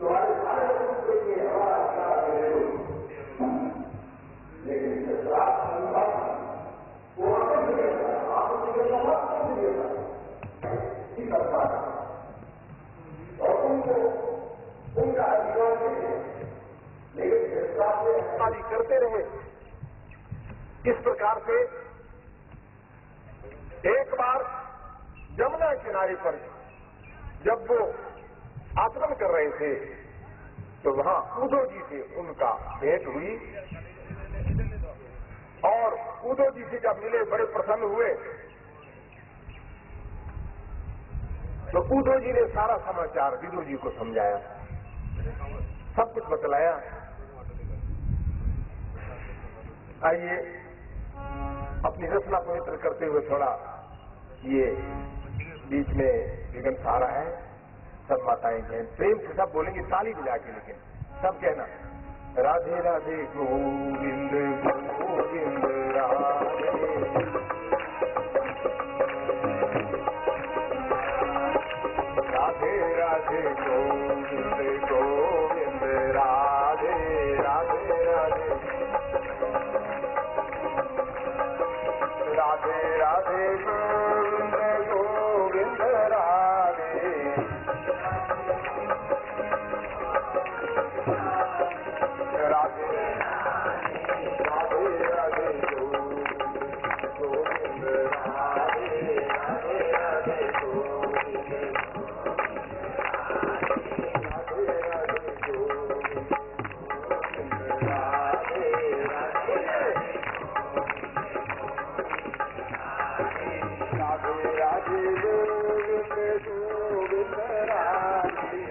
तुम्हारे सारे लोग देखिए हमारा अच्छा करेगा, लेकिन श्राप वो आपको देता है, आपको देता है, आपको देता है, ठीक करता है और उनको उनका अधिकार देते हैं, लेकिन श्राप से हमारी करते रहे। इस प्रकार से एक बार यमुना किनारे पर जब वो आचरण कर रहे थे तो वहां उद्धव जी से उनका भेंट हुई और उद्धव जी से जब मिले बड़े प्रसन्न हुए तो उद्धव जी ने सारा समाचार विदुर जी को समझाया, सब कुछ बतलाया। आइए अपनी रचना पवित्र करते हुए थोड़ा ये बीच में विघ्न सा रहा है, सब माताएं हैं प्रेम से सब बोलेंगे ताली बजा के, लेकिन सब कहना राधे राधे गोविंद गोविंद राधे, राधे राधे गोविंद गोविंद राधे, राधे राधे, राधे राधे गोविंद गोविंद राधे, राधे राधे राधे गोविंद राधे, राधे राधे गोविंद, राधे राधे गोविंद राधे,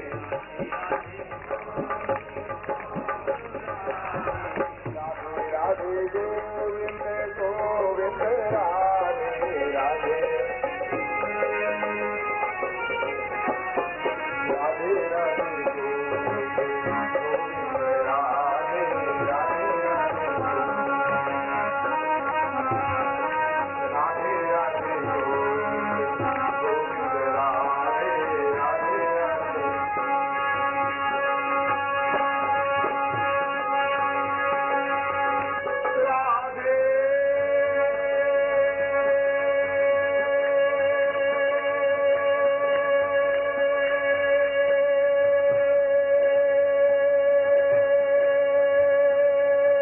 राधे राधे गोविंद गोविंद राधे, राधे गोविंद गोविंद राधे,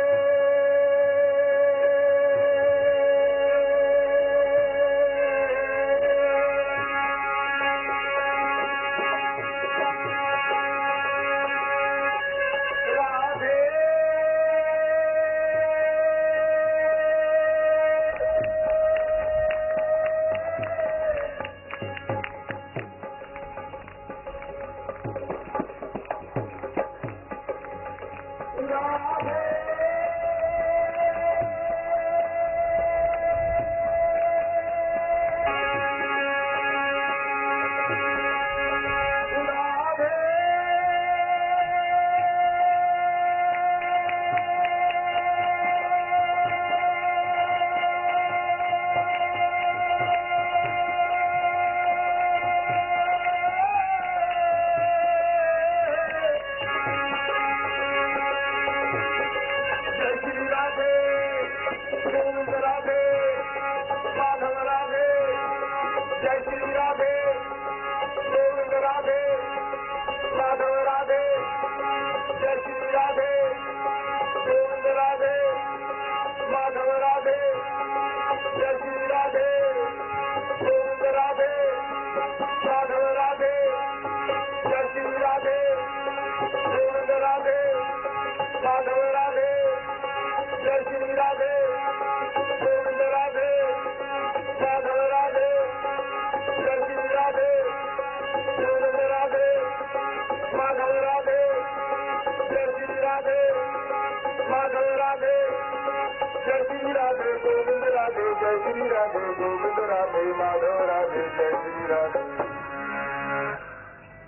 राधे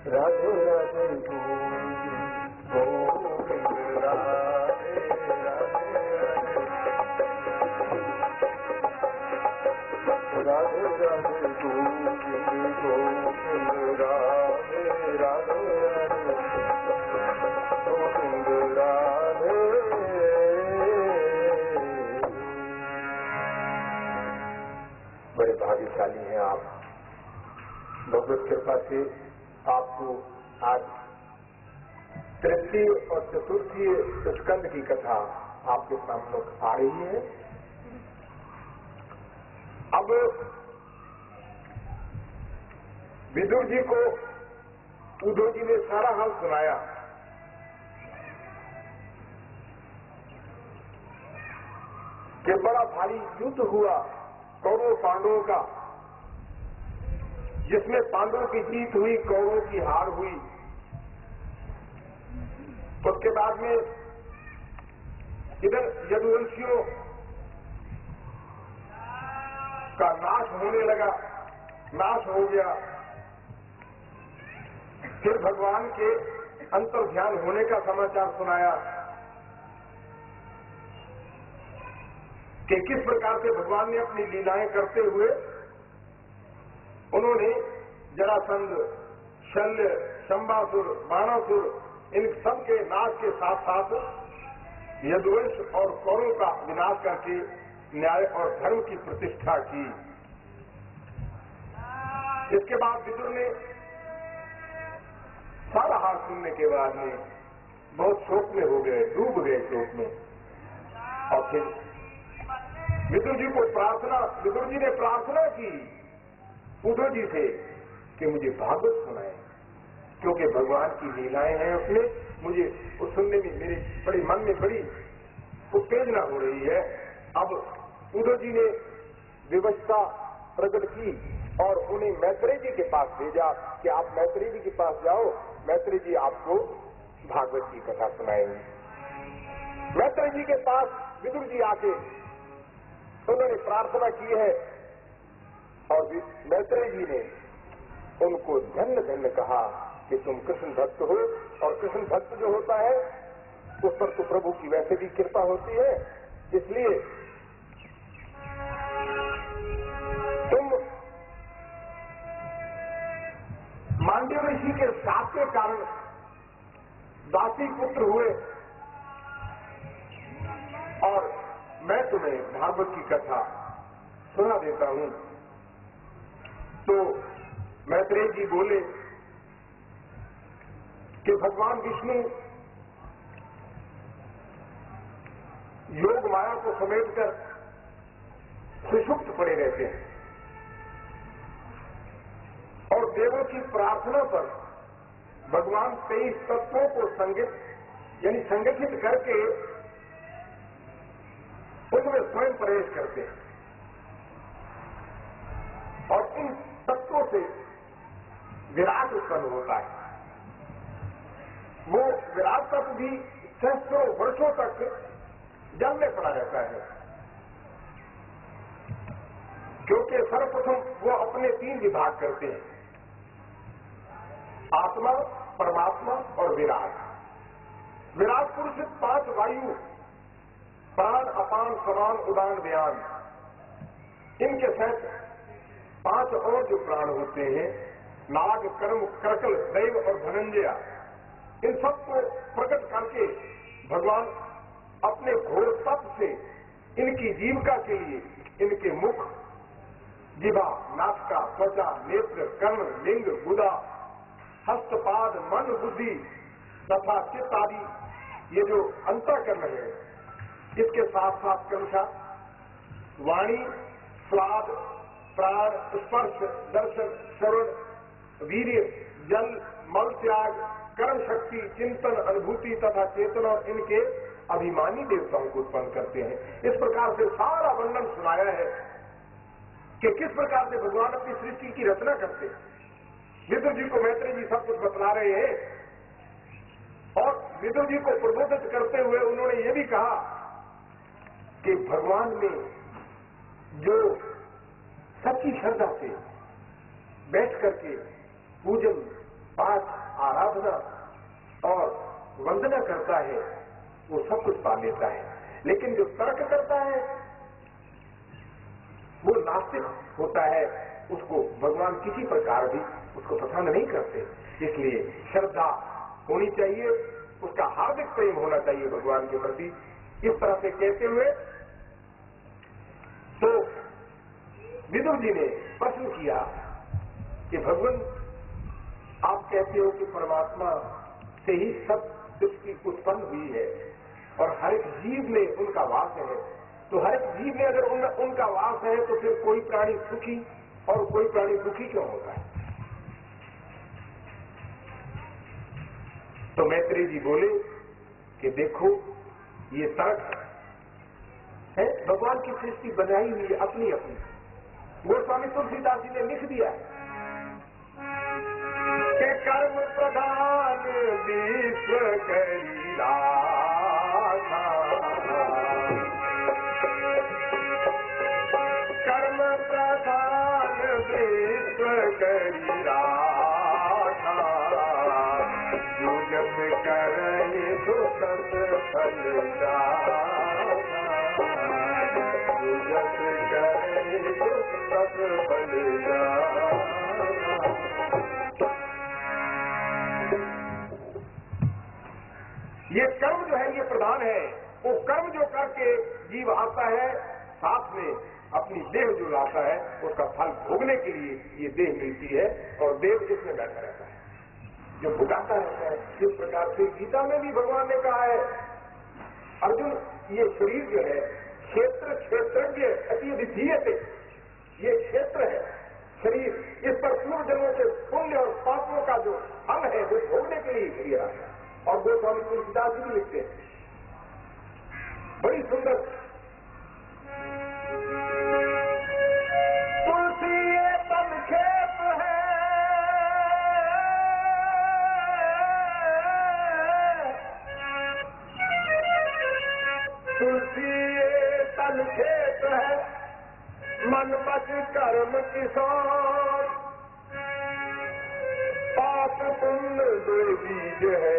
राधे राधे गोविंद गोविंद राधे, राधे राधे राधे गोविंद गोविंद राधे, राधे भगवत कृपा से आपको आज तृतीय और चतुर्थी स्कंद की कथा आपके सामने आ रही है। अब विदुर जी को उद्धव जी ने सारा हाल सुनाया कि बड़ा भारी युद्ध हुआ कौरव पांडवों का, जिसमें पांडवों की जीत हुई, कौरवों की हार हुई। उसके बाद में इधर यदुवंशियों का नाश होने लगा, नाश हो गया। फिर भगवान के अंतर्ध्यान होने का समाचार सुनाया कि किस प्रकार से भगवान ने अपनी लीलाएं करते हुए उन्होंने जरासंध, शल्य, शंबासुर, बाणासुर इन सब के नाश के साथ साथ यदुवंश और कौरवों का विनाश करके न्याय और धर्म की प्रतिष्ठा की। इसके बाद विदुर ने सारा हाल सुनने के बाद में बहुत शोक में हो गए, डूब गए शोक में। और फिर विदुर जी ने प्रार्थना की उद्धव जी से कि मुझे भागवत सुनाए, क्योंकि भगवान की लीलाएं हैं उसमें, मुझे उस सुनने में मेरे बड़े मन में बड़ी उत्तेजना हो रही है। अब उद्धव जी ने विवशता प्रकट की और उन्हें मैत्रेय जी के पास भेजा कि आप मैत्रेय जी के पास जाओ, मैत्रेय जी आपको भागवत की कथा सुनाएंगे। मैत्रेय जी के पास विदुर जी आके उन्होंने प्रार्थना की है और मैत्रेय जी ने उनको धन्य धन्य कहा कि तुम कृष्ण भक्त हो, और कृष्ण भक्त जो होता है उस पर तो प्रभु की वैसे भी कृपा होती है, इसलिए तुम मांडव्य ऋषि के साथ के कारण दासी पुत्र हुए और मैं तुम्हें भागवत की कथा सुना देता हूं। तो मैत्रेय जी बोले कि भगवान विष्णु योग माया को समेटकर सुषुप्त पड़े रहते हैं और देवों की प्रार्थना पर भगवान 23 तत्वों को संगठित करके उनमें स्वयं प्रवेश करते हैं और इन तत्वों से विराट उत्पन्न होता है। वो विराट तत्व भी सहस्त्रों वर्षों तक जल में पड़ा रहता है, क्योंकि सर्वप्रथम वो अपने 3 विभाग करते हैं, आत्मा, परमात्मा और विराट। विराट पुरुष 5 वायु, प्राण, अपान, समान, उदान, व्यान, इनके साथ 5 और जो प्राण होते हैं, नाग, कर्म, कर्कल, दैव और धनंजय, इन सबको प्रकट करके भगवान अपने घोर तप से इनकी जीविका के लिए इनके मुख, जिह्वा, नासिका, त्वचा, नेत्र, कर्ण, लिंग, गुदा, हस्तपाद, मन, बुद्धि तथा चित्त आदि ये जो अंतःकरण है, इसके साथ साथ क्रमशः वाणी, स्वाद, प्राण, स्पर्श, दर्शन, श्रवण, वीर्य, जल, मल त्याग, कर्म शक्ति, चिंतन, अनुभूति तथा चेतना और इनके अभिमानी देवताओं को उत्पन्न करते हैं। इस प्रकार से सारा वर्णन सुनाया है कि किस प्रकार से भगवान अपनी सृष्टि की रचना करते हैं। विदुर जी को मैत्रेय जी सब कुछ बतला रहे हैं और विदुर जी को प्रबोधित करते हुए उन्होंने ये भी कहा कि भगवान ने जो सच्ची श्रद्धा से बैठ करके पूजन, पाठ, आराधना और वंदना करता है वो सब कुछ पा लेता है, लेकिन जो तर्क करता है वो नास्तिक होता है, उसको भगवान किसी प्रकार भी उसको पसंद नहीं करते। इसलिए श्रद्धा होनी चाहिए, उसका हार्दिक प्रेम होना चाहिए भगवान के प्रति। इस तरह से कहते हुए तो विदुर जी ने प्रश्न किया कि भगवान कहते हो कि परमात्मा से ही सब सृष्टि उत्पन्न हुई है और हर एक जीव में उनका वास है, तो हर एक जीव में अगर उनका वास है तो फिर कोई प्राणी सुखी और कोई प्राणी दुखी क्यों होता है? तो मैत्री जी बोले कि देखो ये तर्क है, भगवान की सृष्टि बनाई हुई है अपनी अपनी। गोस्वामी तुलसीदास जी ने लिख दिया कि कर्म प्रधान विश्व करीला, कर्म प्रधान विश्व करीला, जो जब करे तो सत फल जाता, जो जब करे तो सत फल जाता। ये कर्म जो है ये प्रधान है, वो कर्म जो करके जीव आता है, साथ में अपनी देह जो लाता है, उसका फल भोगने के लिए ये देह मिलती है और देव इसमें बैठा रहता है जो भुगाता रहता है। जिस प्रकार से गीता में भी भगवान ने कहा है, अर्जुन ये शरीर जो है क्षेत्र क्षेत्रज्ञ अति विधीयते, ये क्षेत्र है शरीर, इस पर पूर्व जन्मों के पुण्य और पापों का जो फल है वो भोगने के लिए किया है। और गोस्वामी तुलसीदास जी भी लिखते हैं बड़ी सुंदर, तुलसी ये संक्षेप है, तुलसी ये संक्षेप है, मन मत कर्म किसान, पाप पुण्य दो बीज है,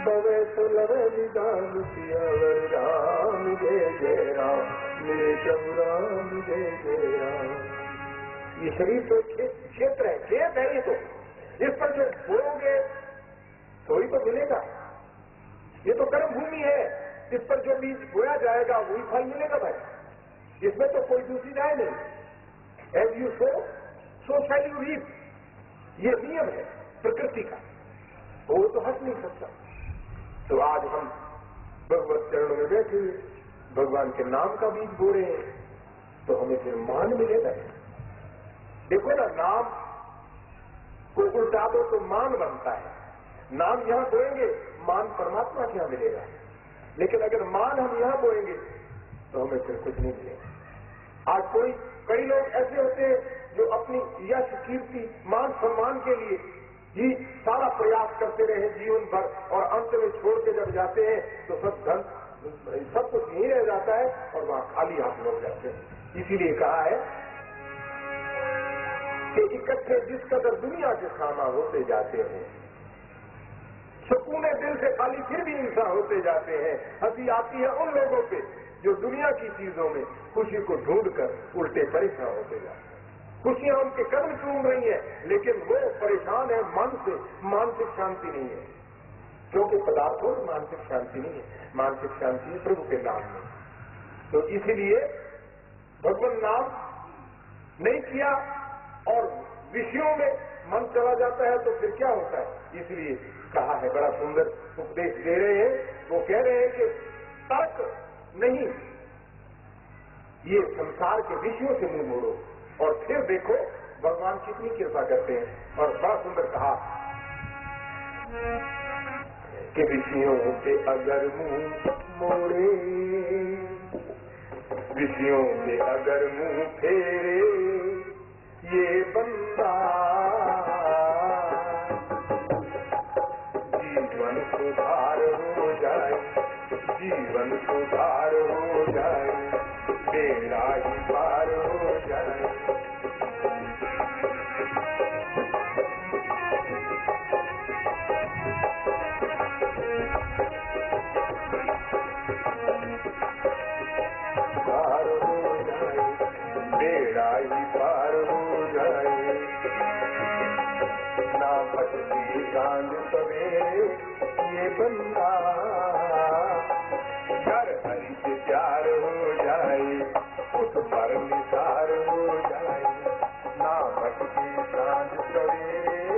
बवे सुलभ निदान सियावर राम जय जय राम, मेरे प्रभु राम जय जय राम। ये शरीर तो क्षेत्र है, खेत है, ये तो इस पर जो बोओगे तो ही तो मिलेगा, ये तो कर्म भूमि है, इस पर जो बीज बोया जाएगा वही फल मिलेगा भाई, इसमें तो कोई दूसरी राय नहीं। As you sow shall you reap, ये नियम है प्रकृति का, वो तो हट नहीं सकता। तो आज हम भगवत चरणों में बैठे हुए भगवान के नाम का बीज बो रहे हैं, तो हमें फिर मान मिलेगा। देखो ना, नाम को उल्टा दो तो मान बनता है, नाम यहां बोएंगे मान परमात्मा के यहां मिलेगा, लेकिन अगर मान हम यहां बोएंगे तो हमें फिर कुछ नहीं मिलेगा। आज कई लोग ऐसे होते हैं जो अपनी यश कीर्ति मान सम्मान के लिए ही सारा प्रयास करते रहे जीवन भर, और अंत में छोड़ के जब जाते हैं तो सब धन सब कुछ यहीं रह जाता है और वहां खाली हाथ लोग जाते हैं। इसीलिए कहा है कि इकट्ठे जिस कदर दुनिया के खाना होते जाते हैं, सुकूने दिल से खाली फिर भी इंसान होते जाते हैं। हंसी आती है उन लोगों पे जो दुनिया की चीजों में खुशी को ढूंढकर उल्टे परेशान होते जाते हैं। खुशियां उनके कदम चूम रही है, लेकिन वो परेशान है मन से, मानसिक शांति नहीं है, क्योंकि पदार्थों में मानसिक शांति नहीं है, मानसिक शांति है प्रभु के नाम में। तो इसीलिए भगवान नाम नहीं किया और विषयों में मन चला जाता है तो फिर क्या होता है। इसलिए कहा है, बड़ा सुंदर उपदेश दे रहे हैं, वो कह रहे हैं कि तर्क नहीं, ये संसार के विषयों से मुंह मोड़ो और फिर देखो भगवान कितनी कृपा करते हैं। और बड़ा सुंदर कहा कि विषयों से अगर मुंह मोड़े, विषयों से अगर मुंह फेरे, ये बंदा जीवन सुधार हो जाए, जीवन सुधार हो जाए, बेड़ा ही पार हो जाए। पार हो जाए, बेड़ा ही पार हो जाए, ना भटकी सांझ सवेरे ये बंदा, घर हरि से प्यार हो जाए, उस पर निसार हो जाए, ना भटकी सांझ सवेरे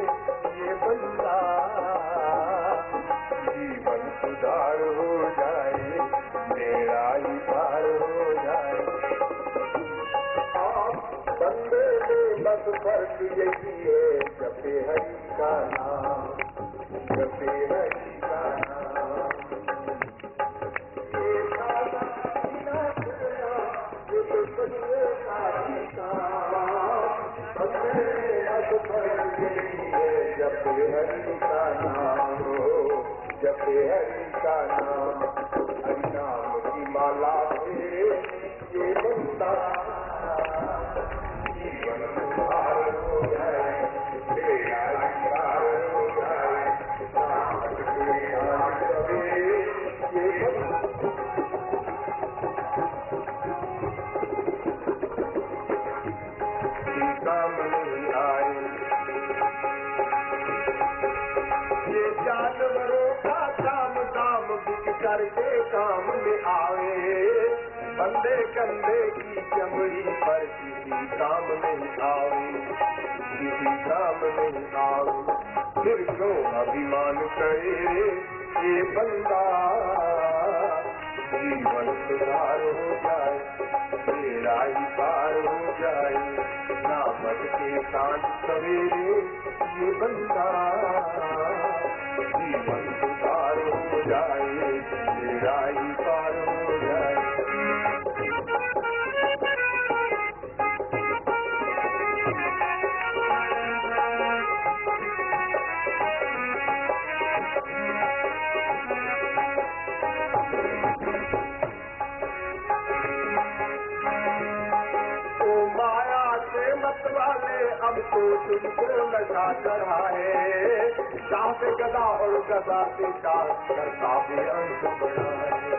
बस यही है जपे हरि का नाम, जपे हरि का नाम। ये सारा बिना करना ये तो सजने का काम, बस यही है जपे हरि का नाम, जपे हरि का नाम। हरि नाम की माला से ये बंदा जीवन सुधार हो जाए, तेरा अधिकार हो जाए। नाम के नाम सवेरे ये काम नहीं आए, ये जानवरों का काम दाम बिक करके काम में आवे। बंदे कंधे की चमड़ी पर किसी काम नहीं आवे, किसी काम नहीं आवे। फिर क्यों अभिमान करे ये बंदा, जीवन सुधार हो जाए, तेरा ही पार हो जाए। ना भटके सांझ सवेरे ये बंदा, जीवन सुधार हो जाए, तेरा ही पार हो जाए। अब तो तुमको नशा चढ़ा है, शाह से गदा और गदा से शाह करता भी अंत बड़ा है।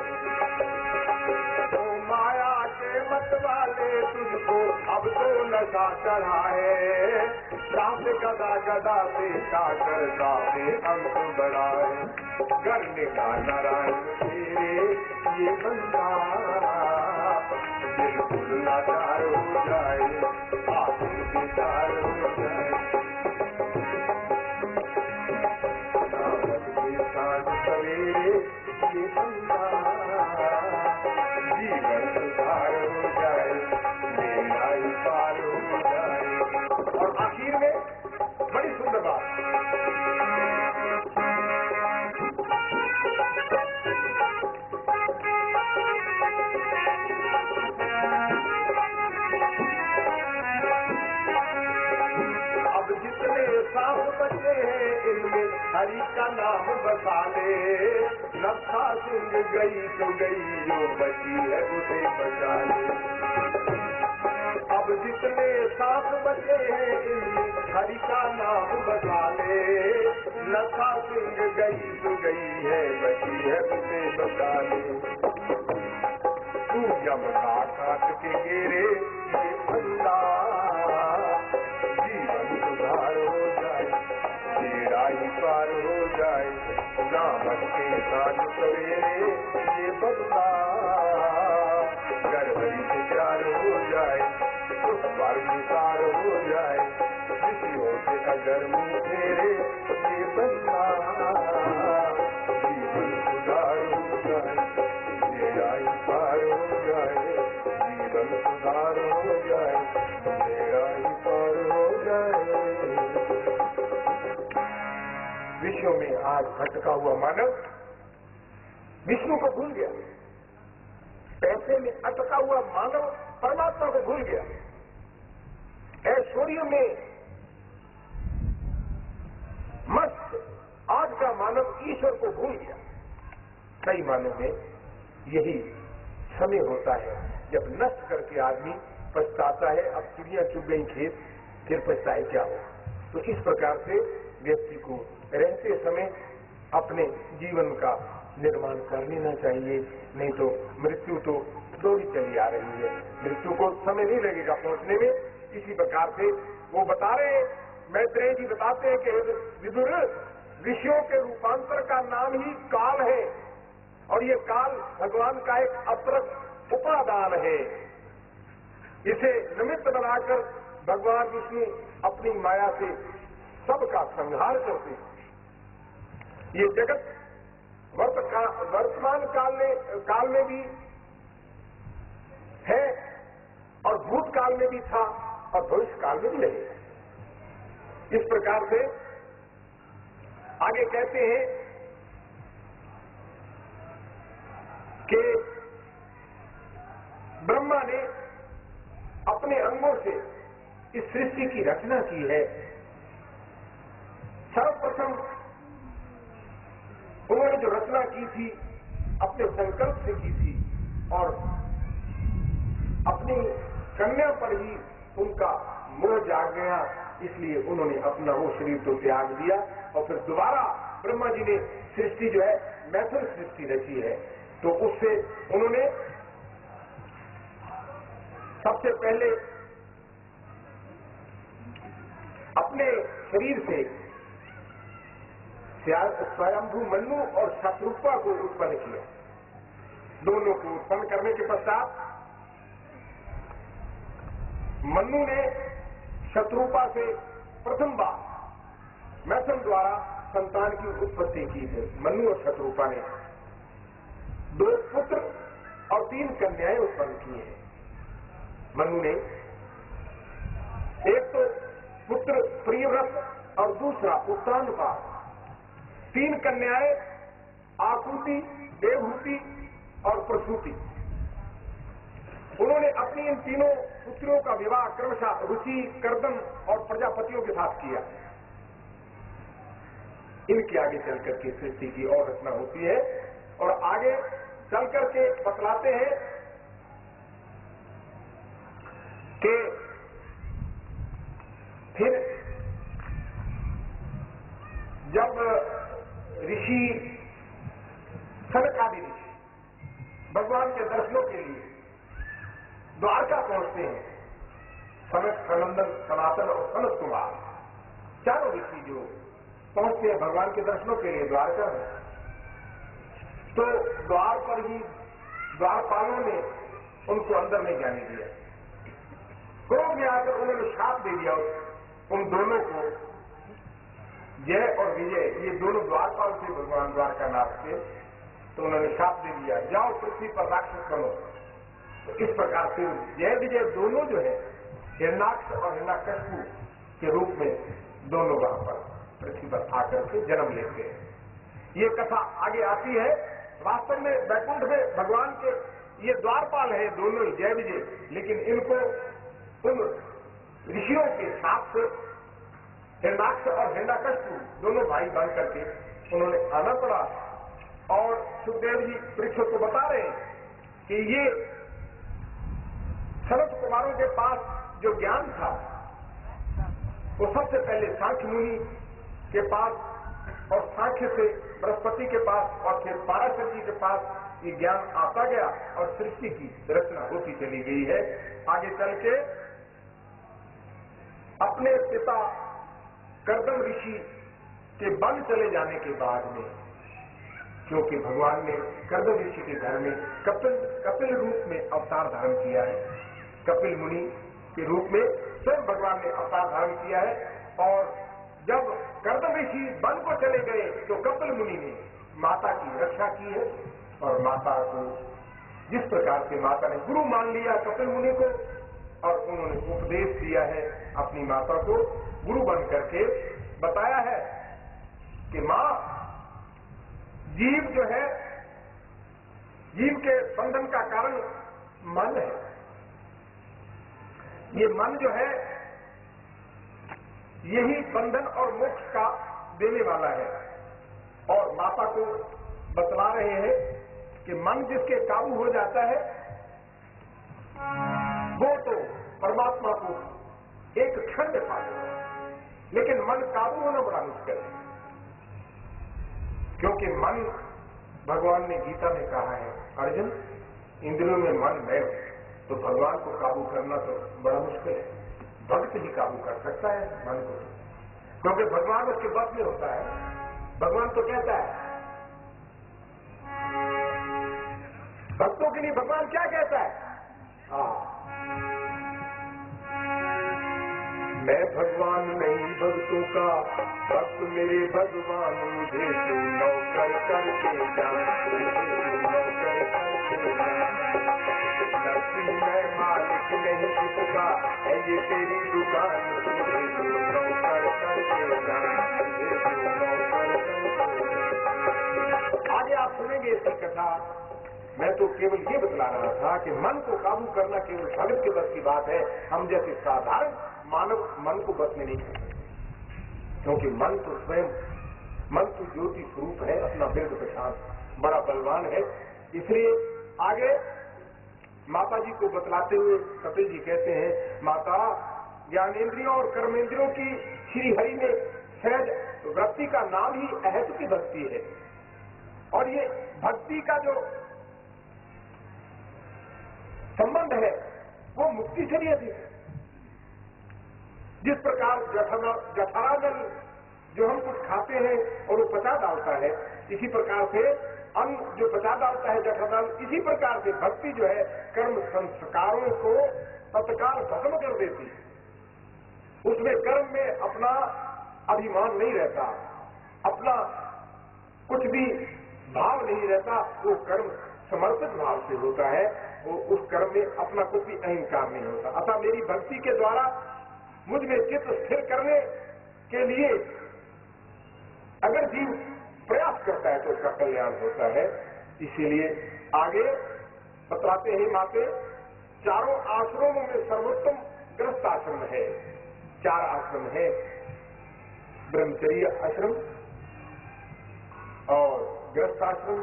तो माया के मत वाले तुझको अब तो नशा चढ़ा है, शाह से गदा गदा से शाह करता भी अंत बड़ा है। करने का नारायण तेरे ये बंदा बिल्कुल लाचार हो जाए, बेकार हो जाए। नामक के साथ सवेरे ये बंदा जीवन सुधार हो जाए, मेरा ही पार हो जाए। और आखिर में बड़ी सुंदर बात, सांप बचे हैं इनमें हरि का नाम बसा ले। नक्शा सिंह गई तो गई, जो बची है उसे बचा ले। अब जितने सांप बचे हैं इनमें हरि का नाम बसा ले। नक्शा सिंह गई तो गई है, बची है उसे बचा ले। तू जब काट के गिरे ये बंदा, जीवन सुधार हो जाए, तेरा ही पार हो जाए। नामक के साथ सवेरे ये बंदा गड़बड़ी से प्यार हो जाए, उस पर निसार हो जाए। किसी से अगर मुँह फेरे ये बंदा, जीवन सुधार हो जाए, तेरा ही पार हो जाए। जीवन सुधार हो जाए, तेरा ही पार हो जाए। विश्व में आज भटका हुआ मानव विष्णु को भूल गया, पैसे में अटका हुआ मानव परमात्मा को भूल गया, ऐश्वर्य में मस्त आज का मानव ईश्वर को भूल गया। कई मानव में यही समय होता है जब नष्ट करके आदमी पछताता है, अब चिड़िया चुग गई खेत, फिर पछताए क्या हो। तो इस प्रकार से व्यक्ति को रहते समय अपने जीवन का निर्माण कर लेना चाहिए, नहीं तो मृत्यु तो दौड़ी चली आ रही है, मृत्यु को समय नहीं लगेगा पहुंचने में। इसी प्रकार से वो बता रहे, मैत्रेय जी बताते हैं कि विदुर, विषयों के रूपांतर का नाम ही काल है, और ये काल भगवान का एक अप्रक उपादान है। इसे निमित्त बनाकर भगवान विष्णु अपनी माया से सबका संहार करते हैं। ये जगत वर्तमान काल में भी है, और भूतकाल में भी था, और भविष्य काल में भी रहेगा। इस प्रकार से आगे कहते हैं कि ब्रह्मा ने अपने अंगों से इस सृष्टि की रचना की है। सर्वप्रथम उन्होंने जो रचना की थी अपने संकल्प से की थी और अपनी कन्या पर ही उनका मोह जाग गया, इसलिए उन्होंने अपना वो शरीर तो त्याग दिया और फिर दोबारा ब्रह्मा जी ने सृष्टि जो है मैथुन सृष्टि रची है। तो उससे उन्होंने सबसे पहले अपने शरीर से स्वयंभू मन्नु और शत्रुपा को उत्पन्न किया। दोनों को उत्पन्न करने के पश्चात मन्नु ने शत्रुपा से प्रथम बार मैथुन द्वारा संतान की उत्पत्ति की है। मन्नु और शत्रुपा ने 2 पुत्र और 3 कन्याएं उत्पन्न की हैं। मन्नु ने एक तो पुत्र प्रियव्रत और दूसरा उत्तानपाद, 3 कन्याएं आकुति, देवहूति और प्रसूति। उन्होंने अपनी इन तीनों पुत्रियों का विवाह क्रमशः रुचि, कर्दम और प्रजापतियों के साथ किया। इनके आगे चल करके सृष्टि की और रचना होती है और आगे चल करके बतलाते हैं कि फिर जब ऋषि सनकादि ऋषि भगवान के दर्शनों के लिए द्वारका पहुंचते हैं, सनक, सनंदन, सनातन और सनत कुमार चारों ऋषि जो पहुंचते हैं भगवान के दर्शनों के लिए द्वारका में, तो द्वार पर ही द्वारपालों ने उनको अंदर नहीं जाने दिया। क्रोध में आकर उन्होंने शाप दे दिया उन दोनों को, जय और विजय, ये दोनों द्वारपाल थे भगवान द्वारकानाथ के, तो उन्होंने शाप दे दिया जाओ पृथ्वी पर राक्षस बनो। तो इस प्रकार से जय विजय दोनों जो है हिरण्याक्ष और हिरण्याकश्यप के रूप में दोनों वहां पर पृथ्वी पर आकर के जन्म लेते हैं। ये कथा आगे आती है। वास्तव में वैकुंठ में भगवान के ये द्वारपाल है दोनों ही जय विजय, लेकिन इनको उन ऋषियों के साथ से हिरण्याक्ष और हिरण्याकश्यप दोनों भाई बन करके उन्होंने आना पड़ा। और सुखदेव जी परीक्षित को बता रहे हैं कि ये सनत कुमारों के पास जो ज्ञान था वो सबसे पहले सांख्य मुनि के पास और सांख्य से बृहस्पति के पास और फिर पाराशर जी के पास ये ज्ञान आता गया और सृष्टि की रचना होती चली गई है। आगे चल के अपने पिता कर्दम ऋषि के वन चले जाने के बाद में, क्योंकि भगवान ने कर्दम ऋषि के घर में कपिल रूप में अवतार धारण किया है, कपिल मुनि के रूप में स्वयं भगवान ने अवतार धारण किया है। और जब कर्दम ऋषि वन को चले गए तो कपिल मुनि ने माता की रक्षा की है और माता को जिस प्रकार से माता ने गुरु मान लिया कपिल मुनि को और उन्होंने उपदेश दिया है अपनी माता को गुरु बन करके बताया है कि मां, जीव जो है, जीव के बंधन का कारण मन है। ये मन जो है यही बंधन और मोक्ष का देने वाला है। और माता को बतला रहे हैं कि मन जिसके काबू हो जाता है वो तो परमात्मा को एक क्षण में पा लेता है, लेकिन मन काबू होना बड़ा मुश्किल है। क्योंकि मन, भगवान ने गीता में कहा है अर्जुन, इंद्रियों में मन है, तो भगवान को काबू करना तो बड़ा मुश्किल है। भक्त ही काबू कर सकता है मन को, क्योंकि भगवान उसके बस में होता है। भगवान तो कहता है, भक्तों के लिए भगवान क्या कहता है? मैं भगवान नहीं भक्तों का, भक्त मेरे भगवान, मुझे तू नौकर करके जा, नौकर करके जा। मैं मालिक नहीं किसका, है ये तेरी दुकान, मुझे तू नौकर करके आगे आप सुनेंगे इसकी कथा। मैं तो केवल ये बतला रहा था कि मन को काबू करना केवल भगत के बस की बात है। हम जैसे साधारण मानव मन को बस में नहीं कर सकते, क्योंकि मन तो स्वयं, मन तो ज्योति स्वरूप है, अपना बिरद प्रशांत, बड़ा बलवान है। इसलिए आगे माता जी को बतलाते हुए कपिल जी कहते हैं, माता ज्ञानेन्द्रियों और कर्मेंद्रियों की श्री हरि में सहज वृत्ति का नाम ही अहत की भक्ति है, और ये भक्ति का जो संबंध है वो मुक्ति से भी अधिक है। जिस प्रकार जठरानल जो हम कुछ खाते हैं और वो पचा डालता है, इसी प्रकार से अन्न जो पचा डालता है जठरानल, इसी प्रकार से भक्ति जो है कर्म संस्कारों को तत्काल खत्म कर देती है। उसमें कर्म में अपना अभिमान नहीं रहता, अपना कुछ भी भाव नहीं रहता, वो कर्म समर्पित भाव से होता है, वो उस कर्म में अपना कुछ भी अहंकार नहीं होता। अतः मेरी भक्ति के द्वारा मुझ में चित्त स्थिर करने के लिए अगर जीव प्रयास करता है तो उसका कल्याण होता है। इसीलिए आगे बतलाते हैं माते, चारों आश्रमों में सर्वोत्तम गृहस्थ आश्रम है। 4 आश्रम है, ब्रह्मचर्य आश्रम और गृहस्थ आश्रम,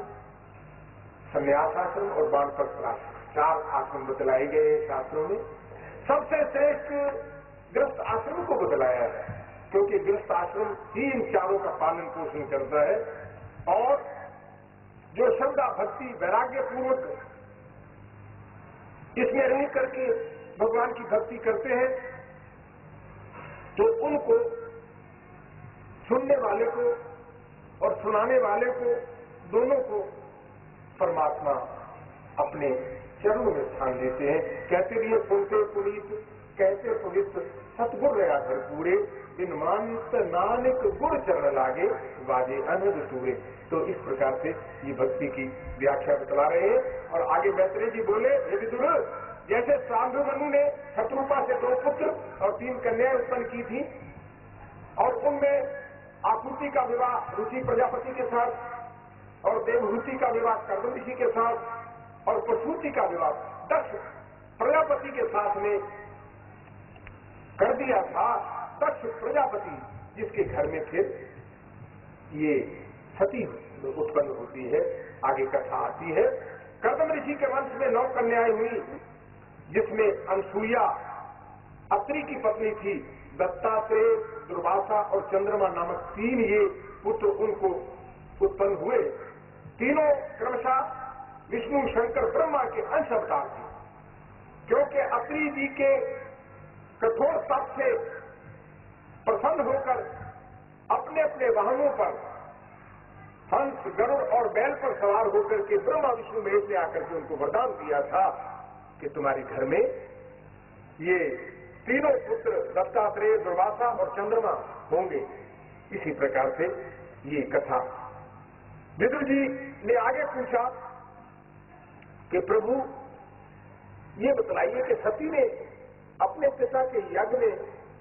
संन्यास आश्रम और वानप्रस्थ आश्रम। 4 आश्रम बतलाए गए शास्त्रों में। सबसे श्रेष्ठ गृहस्थ आश्रम को बतलाया है, क्योंकि गृहस्थ आश्रम ही इन चारों का पालन पोषण करता है। और जो श्रद्धा भक्ति वैराग्य पूर्वक इसमें रह करके भगवान की भक्ति करते हैं, तो उनको सुनने वाले को और सुनाने वाले को, दोनों को परमात्मा अपने चरणों में स्थान देते हैं। कहते भी सुनते पुनीत, कहते पुनीत सतगुर रहा घर पूरे, बिन मानित नानक गुर चरण लागे, वाजे अनहद सूरे। तो इस प्रकार से ये भक्ति की व्याख्या बतला रहे हैं। और आगे मैत्रेय जी बोले, हे विदुर, जैसे सांभु मनु ने शत्रुपा से 2 पुत्र और 3 कन्याएं उत्पन्न की थी, और उनमें आकृति का विवाह रुचि प्रजापति के साथ और देवहूति का विवाह कर्दम ऋषि के साथ और प्रसूति का विवाह दक्ष प्रजापति के साथ में कर दिया था। दक्ष प्रजापति जिसके घर में फिर ये सती उत्पन्न होती है। आगे कथा आती है, कर्दम ऋषि के वंश में 9 कन्याएं हुई, जिसमें अनसुईया अत्रि की पत्नी थी, दत्तात्रेय, दुर्वासा और चंद्रमा नामक 3 ये पुत्र उनको उत्पन्न हुए। तीनों क्रमशः विष्णु शंकर ब्रह्मा के अंश अवतार थे, क्योंकि अत्रि जी के कठोर तप से प्रसन्न होकर अपने अपने वाहनों पर हंस, गरुड़ और बैल पर सवार होकर के ब्रह्मा विष्णु महेश ने आकर के उनको वरदान दिया था कि तुम्हारे घर में ये तीनों पुत्र दत्तात्रेय, दुर्वासा और चंद्रमा होंगे। इसी प्रकार से ये कथा। विदुर जी ने आगे पूछा कि प्रभु ये बतलाइए कि सती ने अपने पिता के यज्ञ में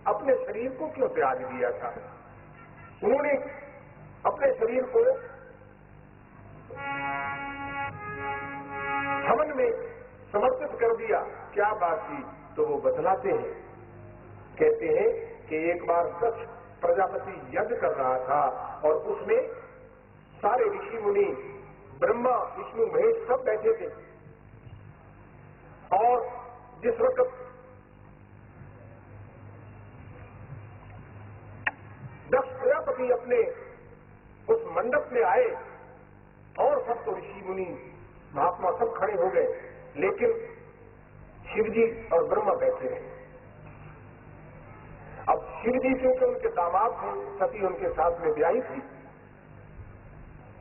अपने शरीर को क्यों त्याग दिया था? उन्होंने अपने शरीर को हवन में समर्पित कर दिया, क्या बात थी? तो वो बतलाते हैं, कहते हैं कि एक बार दक्ष प्रजापति यज्ञ कर रहा था और उसमें सारे ऋषि मुनि, ब्रह्मा, विष्णु, महेश सब बैठे थे। और जिस वक्त दक्ष प्रजापति अपने उस मंडप में आए और सब तो ऋषि मुनि महात्मा सब खड़े हो गए, लेकिन शिवजी और ब्रह्मा बैठे रहे। अब शिवजी क्योंकि उनके दामाद थे, सती उनके साथ में ब्याही थी,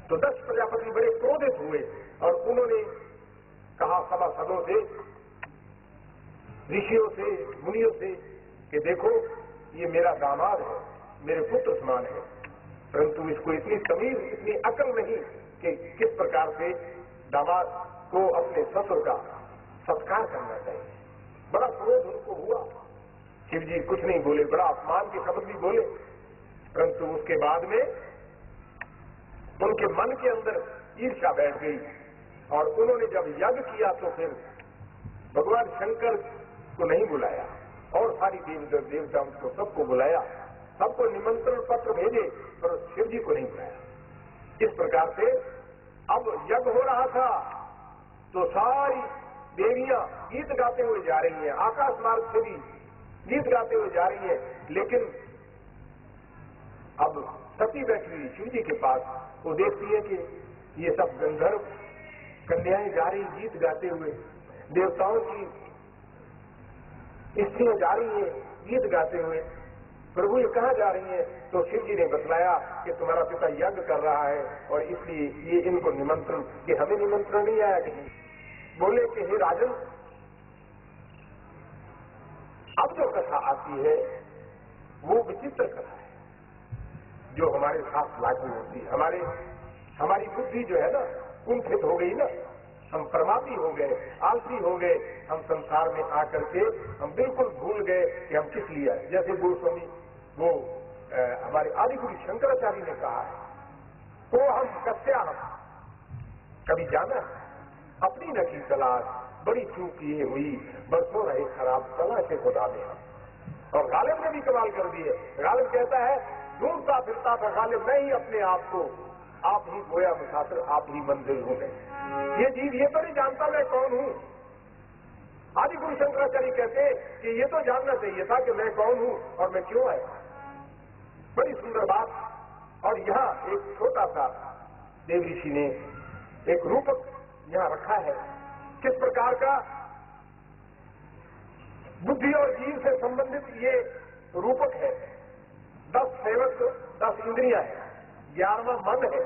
तो दक्ष प्रजापति बड़े क्रोधित हुए और उन्होंने कहा सभासदों से, ऋषियों से, मुनियों से कि देखो ये मेरा दामाद है, मेरे पुत्र समान है, परंतु इसको इतनी तमीज, इतनी अकल नहीं कि किस प्रकार से दामाद को अपने ससुर का सत्कार करना चाहिए। बड़ा क्रोध उनको हुआ। शिव जी कुछ नहीं बोले, बड़ा अपमान के शब्द भी बोले, परंतु उसके बाद में उनके मन के अंदर ईर्ष्या बैठ गई और उन्होंने जब यज्ञ किया तो फिर भगवान शंकर को नहीं बुलाया और सारी देवता को सबको बुलाया, सबको निमंत्रण पत्र भेजे, पर शिव जी को नहीं बुलाया। इस प्रकार से अब यज्ञ हो रहा था तो सारी देवियां गीत गाते हुए जा रही हैं, आकाश मार्ग से भी गीत गाते हुए जा रही हैं, लेकिन अब सती बैठी हुई शिव जी के पास, वो देखती है कि ये सब गंधर्व कन्याएं जा रही गीत गाते हुए, देवताओं की स्त्रियां जा रही हैं गीत गाते हुए, प्रभु ये कहाँ जा रही हैं? तो शिव जी ने बतलाया कि तुम्हारा पिता यज्ञ कर रहा है और इसलिए ये इनको निमंत्रण, कि हमें निमंत्रण नहीं आया कहीं। बोले कि हे राजन, अब जो कथा आती है वो विचित्र कथा है, जो हमारे साथ लागू होती है। हमारी बुद्धि जो है ना कुंठित हो गई ना, हम प्रमादी हो गए, आलसी हो गए, हम संसार में आकर के हम बिल्कुल भूल गए कि हम किस लिए आए। जैसे गोस्वामी वो हमारे आदि गुरु शंकराचार्य ने कहा है, तो हम कस्या हम कभी जाना अपनी न की तलाश, बड़ी चूक ये हुई बरसों रहे खराब कला से खुदा में हम। और गालिब ने भी कमाल कर दिए। गालिब कहता है ढूंढता फिरता था गालिब मैं ही अपने आप को, आप ही गोया मुसाफिर, आप ही मंजिल हो गए। ये जीव ये तो नहीं जानता मैं कौन हूं। आदि गुरु शंकराचार्य कहते कि ये तो जानना चाहिए था कि मैं कौन हूं और मैं क्यों आया। बड़ी सुंदर बात। और यहाँ एक छोटा सा देव ऋषि ने एक रूपक यहाँ रखा है, किस प्रकार का बुद्धि और जीव से संबंधित ये रूपक है। 10 सेवक 10 इंद्रियां है, 11वां मन है।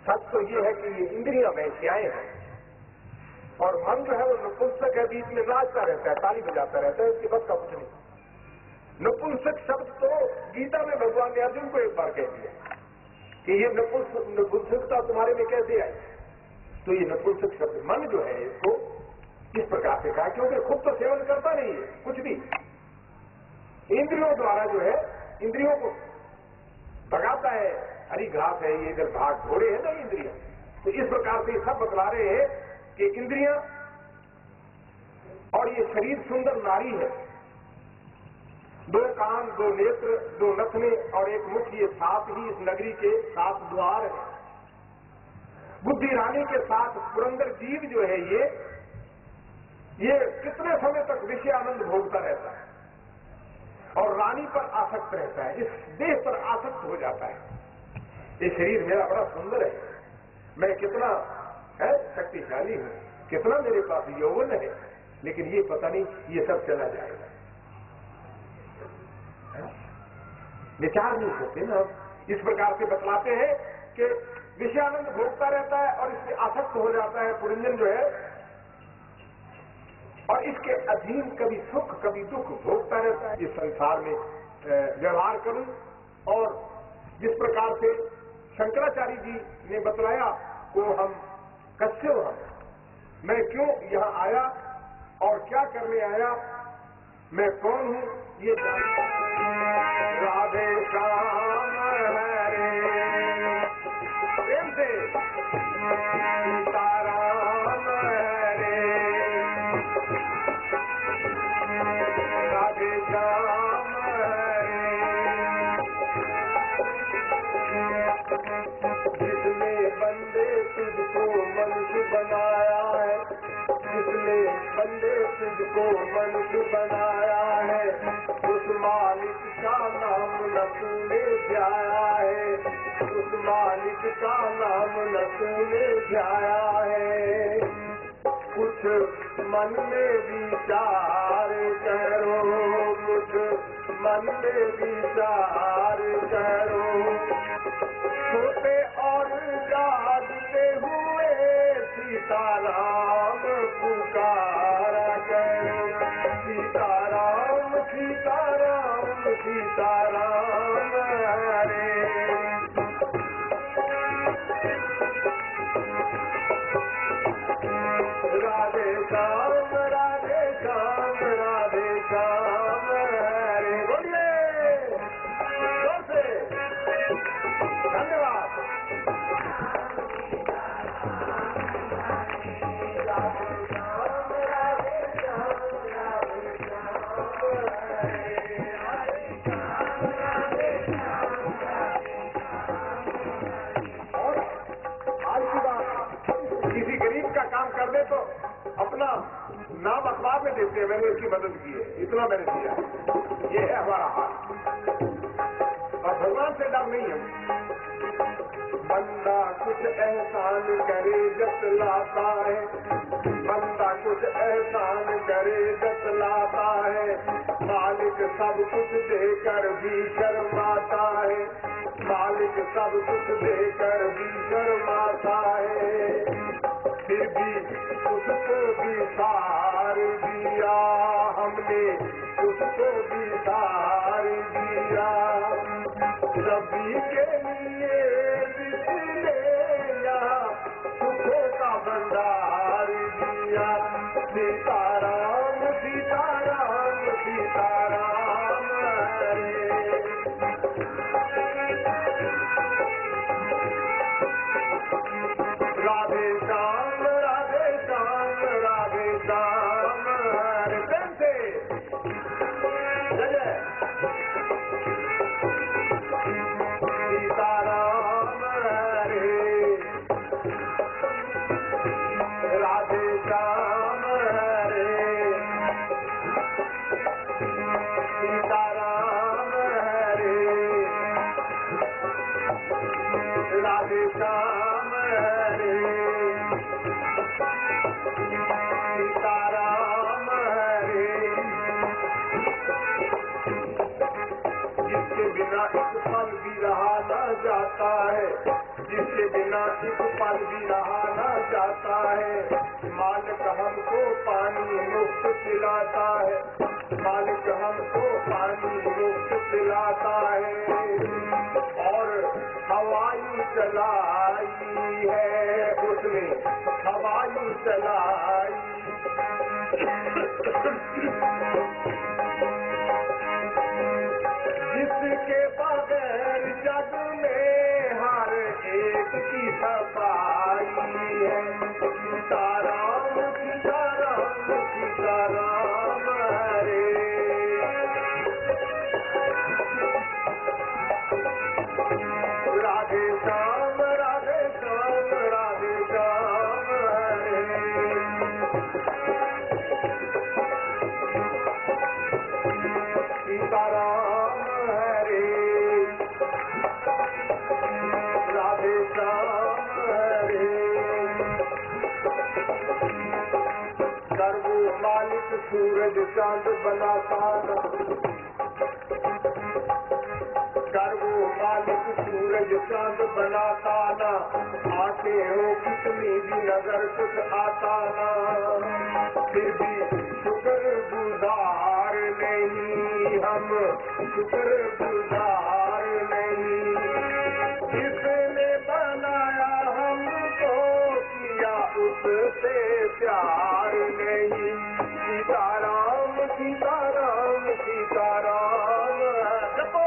सच तो ये है कि ये इंद्रियां वैश्याएं हैं और मन जो है वो नपुंसक है, बीच में नाचता रहता है, ताली बजाता रहता है, इसके बस का कुछ नहीं। नपुंसक शब्द तो गीता में भगवान ने अर्जुन को एक बार कह दिया कि ये नपुंसकता तुम्हारे में कैसे आई। तो ये नपुंसक शब्द मन जो है इसको किस प्रकार से कहा, क्योंकि खुद तो सेवन करता नहीं है कुछ भी, इंद्रियों द्वारा जो है इंद्रियों को भगाता है। हरी घास है ये, इधर भाग घोड़े है ना इंद्रिया। तो इस प्रकार से सब बतला रहे हैं कि इंद्रियां और ये शरीर सुंदर नारी है, 2 कान 2 नेत्र 2 नथने और 1 मुख, ये 7 ही इस नगरी के 7 द्वार है। बुद्धि रानी के साथ पुरंदर जीव जो है ये कितने समय तक विषय आनंद भोगता रहता है और रानी पर आसक्त रहता है, इस देह पर आसक्त हो जाता है। ये शरीर मेरा बड़ा सुंदर है, मैं कितना है शक्तिशाली हूं, कितना मेरे पास यौवन है, लेकिन ये पता नहीं ये सब चला जाएगा। विचार नहीं करते ना। इस प्रकार से बतलाते हैं कि विषयानंद भोगता रहता है और इससे आसक्त हो जाता है पुरंजन जो है, और इसके अधीन कभी सुख कभी दुख भोगता रहता है। इस संसार में व्यवहार करूं और जिस प्रकार से शंकराचार्य जी ने बतलाया वो हम कच्चे हो, मैं क्यों यहाँ आया और क्या करने आया, मैं कौन हूं ये जानता। राधे श्याम हरे प्रेम से सीताराम हरे, राधे श्याम हरे। जिसने बंदे तुझको मनुष्य बनाया है, जिसने बंदे तुझको मनुष्य बनाया है, उस मालिक का नाम न तूने ध्याया है, उस मालिक का नाम न तूने ध्याया है। कुछ मन में विचार करो, कुछ मन में विचार करो, सोते और जागते हुए सीताराम पुकारा करो, सीताराम सीताराम सीताराम हरे। राधे श्याम राधे श्याम राधे श्याम हरे। बोलिए में देते हैं, मैंने इसकी मदद की है, इतना मैंने दिया है, ये है हमारा हाल। और भगवान से डर नहीं है। बंदा कुछ एहसान करे जतलाता है, बंदा कुछ एहसान करे जतलाता है, मालिक सब कुछ देकर भी शर्माता है, मालिक सब कुछ देकर भी शर्माता है। फिर भी उसको भी सार दिया हमने, उसको भी सार दिया, सभी के लिए सुखों का भंडार दिया। सीताराम सीताराम सीताराम राधे श्याम राधे श्याम राधे श्याम हरे। प्रेम से जय सीताराम हरे राधे श्याम हरे सीताराम हरे राधे श्याम हरे सीताराम हरे। जिसके बिना एक पल भी रहा न जाता है, जिसके बिना एक पल भी रहा न जाता है, मालिक हमको पानी मुफ्त पिलाता है, मालिक हमको पानी मुफ्त पिलाता है। और हवाई चलाई है उसने, हवाई चलाई जिसके बगैर जग में हर एक की सफाई है। सीताराम सीताराम सीताराम हरे राधे श्याम राधे श्याम राधे श्याम हरे सीताराम हरे राधे श्याम हरे। सर्व मालिक सूरज चांद बनाता न, सर्व मालिक सूरज चांद बनाता न, आते हो कितनी भी नजर कुछ आता न। फिर भी शुक्र गुजार नहीं हम, शुक्र गुजार नहीं। जिसने बनाया हमको किया उससे प्यार नहीं। सीताराम सीताराम सीताराम जपो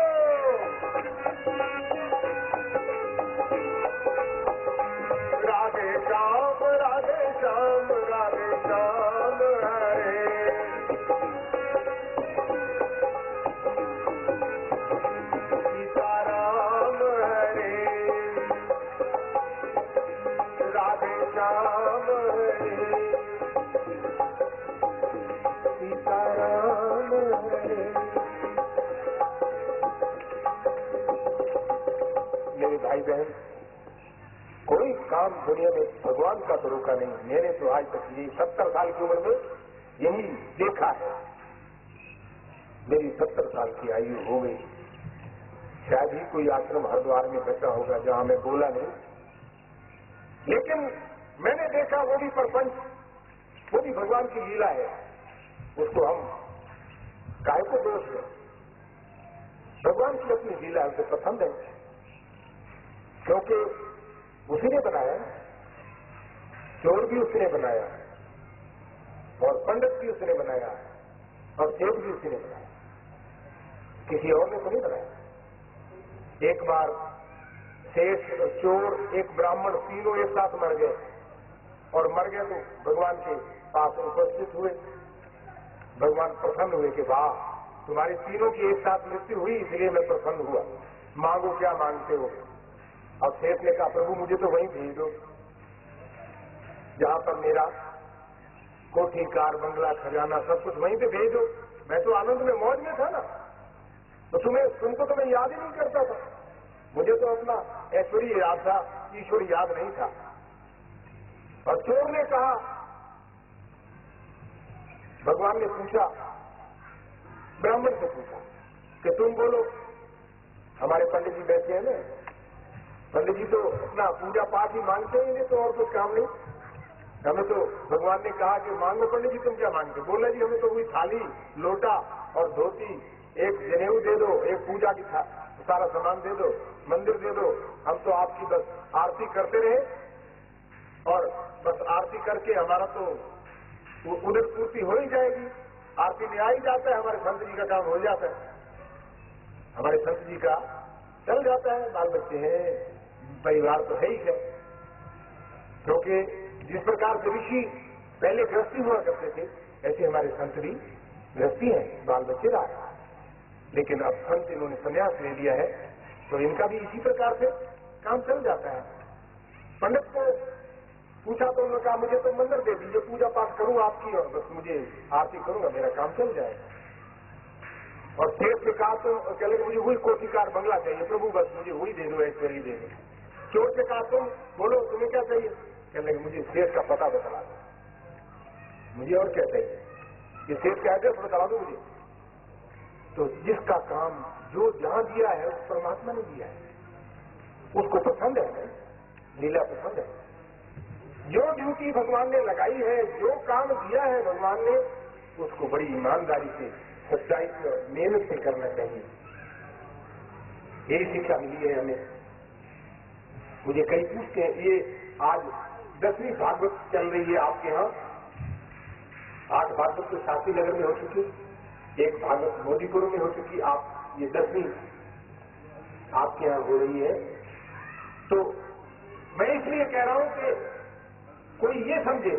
राधे श्याम राधे श्याम राधे श्याम हरे सीताराम हरे राधे श्याम हरे सीताराम हरे। मेरे भाई बहन, कोई काम दुनिया में भगवान का तो रोका नहीं। मैंने तो आज तक यही 70 साल की उम्र में यही देखा है। मेरी 70 साल की आयु हो गई, शायद ही कोई आश्रम हरिद्वार में बैठा होगा जहां मैं बोला नहीं, लेकिन मैंने देखा वो भी प्रपंच, वो भी भगवान की लीला है। उसको हम काय को दोष है, भगवान की अपनी लीला उसे पसंद है, क्योंकि उसी ने बनाया, चोर भी उसने बनाया और पंडित भी उसने बनाया और सेठ भी उसने बनाया, किसी और ने तो नहीं बनाया। एक बार सेठ, चोर, एक ब्राह्मण, तीनों एक साथ मर गए और मर गए तो भगवान के पास उपस्थित हुए। भगवान प्रसन्न हुए कि वाह, तुम्हारी तीनों की एक साथ मृत्यु हुई, इसलिए मैं प्रसन्न हुआ, मांगो क्या मांगते हो। और सेठ ने कहा प्रभु मुझे तो वहीं भेज दो जहां पर मेरा कोठी कार बंगला खजाना सब कुछ वहीं पे भेजो। मैं तो आनंद में मौज में था ना, तो तुमको तो मैं याद ही नहीं करता था। मुझे तो अपना ऐश्वर्य याद था, ईश्वर याद नहीं था। और चोर ने कहा, भगवान ने पूछा, ब्राह्मण से पूछा कि तुम बोलो। हमारे पंडित जी बैठे हैं ना, पंडित जी तो अपना पूजा पाठ ही मांगते ही नहीं, तो और कुछ काम नहीं। हमें तो भगवान ने कहा कि मांगो पंडित जी, तुम क्या मांगते? बोला जी हमें तो वही थाली लोटा और धोती, एक जनेऊ दे दो, एक पूजा की सारा सामान दे दो, मंदिर दे दो। हम तो आपकी बस आरती करते रहे और बस आरती करके हमारा तो उदर पूर्ति हो ही जाएगी। आरती में आ ही जाता है, हमारे संत जी का काम हो जाता है, हमारे संत जी का चल जाता है। बाल बच्चे हैं, परिवार तो है ही है। क्योंकि जिस प्रकार से ऋषि पहले गृहस्थी हुआ करते थे, ऐसे हमारे संत भी गृहस्थी हैं, बाल बच्चे रहा। लेकिन अब संत इन्होंने संन्यास ले लिया है, तो इनका भी इसी प्रकार से काम चल जाता है। पंडित को पूछा तो उन्होंने कहा, मुझे तो मंदिर दे दीजिए, पूजा पाठ करूं आपकी और बस मुझे आरती करूंगा, मेरा काम चल जाएगा। और शेष से कहा तो कह लगे, मुझे वही कोठीकार बंगला चाहिए प्रभु, बस मुझे वही दे दो, ऐश्वर्य दे दो। चोर से कहा, तुम बोलो तुम्हें क्या चाहिए? कह लगे, मुझे शेष का पता बता दो। मुझे और क्या चाहिए? ये शेष का एड्रेस बता दो मुझे। तो जिसका काम जो जहां दिया है उस परमात्मा ने दिया है, उसको पसंद है, लीला पसंद है। जो ड्यूटी भगवान ने लगाई है, जो काम दिया है भगवान ने, उसको बड़ी ईमानदारी से, सच्चाई से और मेहनत से करना चाहिए। यही शिक्षा मिली है हमें। मुझे कई पूछते हैं, ये आज 10वीं भागवत चल रही है आपके यहाँ। 8 भागवत तो शास्त्री नगर में हो चुकी, एक भागवत मोदीपुर में हो चुकी, आप ये 10वीं आपके यहाँ हो रही है। तो मैं इसलिए कह रहा हूं कि कोई ये समझे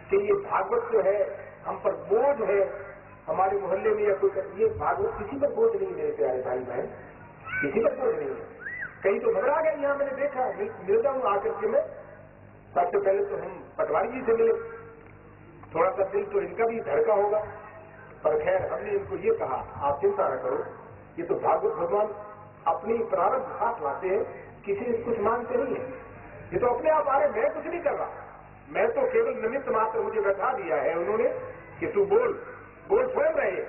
कि ये भागवत जो है हम पर बोझ है, हमारे मोहल्ले में या कोई, ये भागवत किसी पर बोझ नहीं। मेरे प्यारे भाई बहन, किसी पर बोझ नहीं है। कहीं तो घबरा गए, यहाँ मैंने देखा, मिलता हूँ आकर के मैं। सबसे पहले तो हम पटवारी जी से मिले, थोड़ा सा दिल तो इनका भी धड़का होगा, पर खैर हमने इनको ये कहा, आप चिंता न करो, ये तो भागवत भगवान अपनी प्रारंभ साथ लाते हैं, किसी से कुछ मांगते नहीं है। ये तो अपने आप आ रहे, मैं कुछ नहीं कर रहा, मैं तो केवल निमित्त मात्र, मुझे बैठा दिया है उन्होंने कि तू बोल, बोल स्वयं रहे।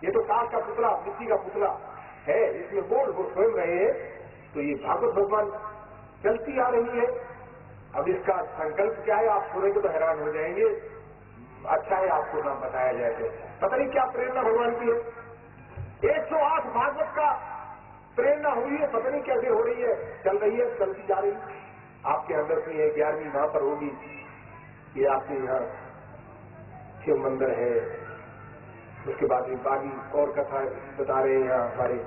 ये तो काठ का पुतला, मिट्टी का पुतला है, इसमें बोल, वो स्वयं रहे हैं। तो ये भागवत भगवान चलती आ रही है। अब इसका संकल्प क्या है, आप सुनेंगे तो हैरान हो जाएंगे। अच्छा है आपको नाम बताया जाए तो पता नहीं क्या प्रेरणा भगवान की है। 108 भागवत का प्रेरणा हुई है, पता नहीं कैसे हो रही है, चल रही है, चलती जा रही। आपके अंदर की है 11वीं वहां पर होगी। ये आपके यहाँ शिव मंदिर है, उसके बाद भी बागी और कथा बता रहे हैं यहाँ हमारे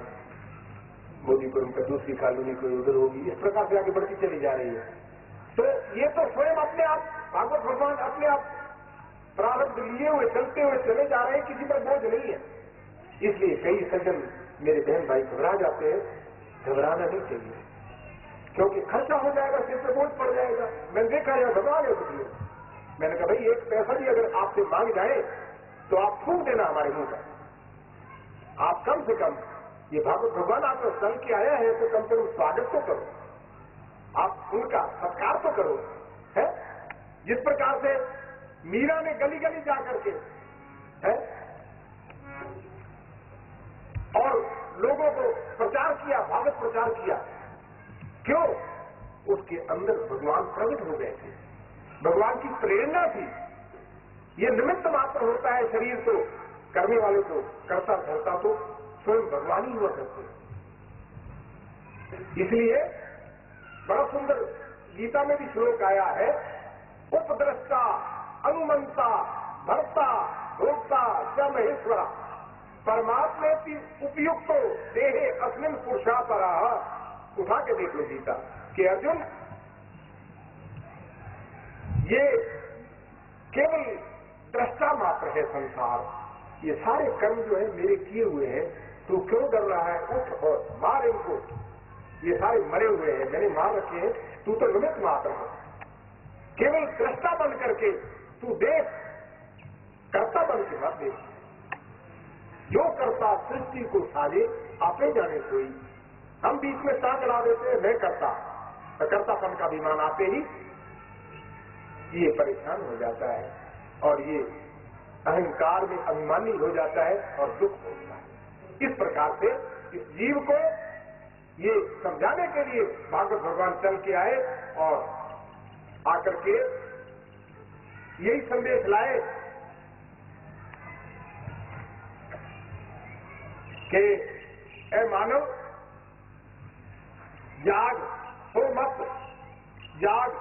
मोदीपुरम का, दूसरी कॉलोनी कोई उधर होगी। इस प्रकार से आगे बढ़ती चली जा रही है। तो ये तो स्वयं अपने आप भागवत भगवान अपने आप प्रारब्ध लिए हुए चलते हुए चले जा रहे हैं, किसी पर बोझ नहीं है। इसलिए कई सज्जन मेरे बहन भाई घबरा जाते हैं। घबराना नहीं चाहिए, क्योंकि खर्चा हो जाएगा, सिर पर बोझ पड़ जाएगा। मैंने देखा यहाँ घबरा गए कुछ लोग। मैंने कहा भाई 1 पैसा भी अगर आपसे मांग जाए तो आप थूक देना हमारे मुंह पर। आप कम से कम, ये भागवत भगवान आपको चल के आया है तो कम से कम स्वागत तो करो, आप उनका सत्कार तो करो, है? जिस प्रकार से मीरा ने गली गली जा करके है और लोगों को प्रचार किया, भागवत प्रचार किया। क्यों? उसके अंदर भगवान प्रकट हो गए थे, भगवान की प्रेरणा थी। ये निमित्त मात्र होता है, शरीर तो करने वाले को करता धरता तो स्वयं भगवान ही हुआ करते। इसलिए बड़ा सुंदर गीता में भी श्लोक आया है, उपद्रष्टा अनुमंता भर्ता भोक्ता च महेश्वरा परमात्मा की उपयुक्त देहे अस्मिन पुरुषा परा। उठा के देख लो गीता कि अर्जुन, ये केवल दृष्टा मात्र है संसार, ये सारे कर्म जो है मेरे किए हुए हैं। तू क्यों डर रहा है? उठ और मार इनको, ये सारे मरे हुए हैं, मैंने मार रखे हैं, तू तो निमित्त मात्र है। केवल दृष्टा बन करके तू देख करता बन के मत दे। जो करता सृष्टि को साजे आपे जाने कोई। हम बीच में टांग ला देते हैं, मैं करता, तो कर्तापन का अभिमान आते ही ये परेशान हो जाता है और ये अहंकार में अभिमानी हो जाता है और दुख होता है। इस प्रकार से इस जीव को ये समझाने के लिए भागवत भगवान चल के आए और आकर के यही संदेश लाए कि ऐ मानव, जाग, सो मत, जाग,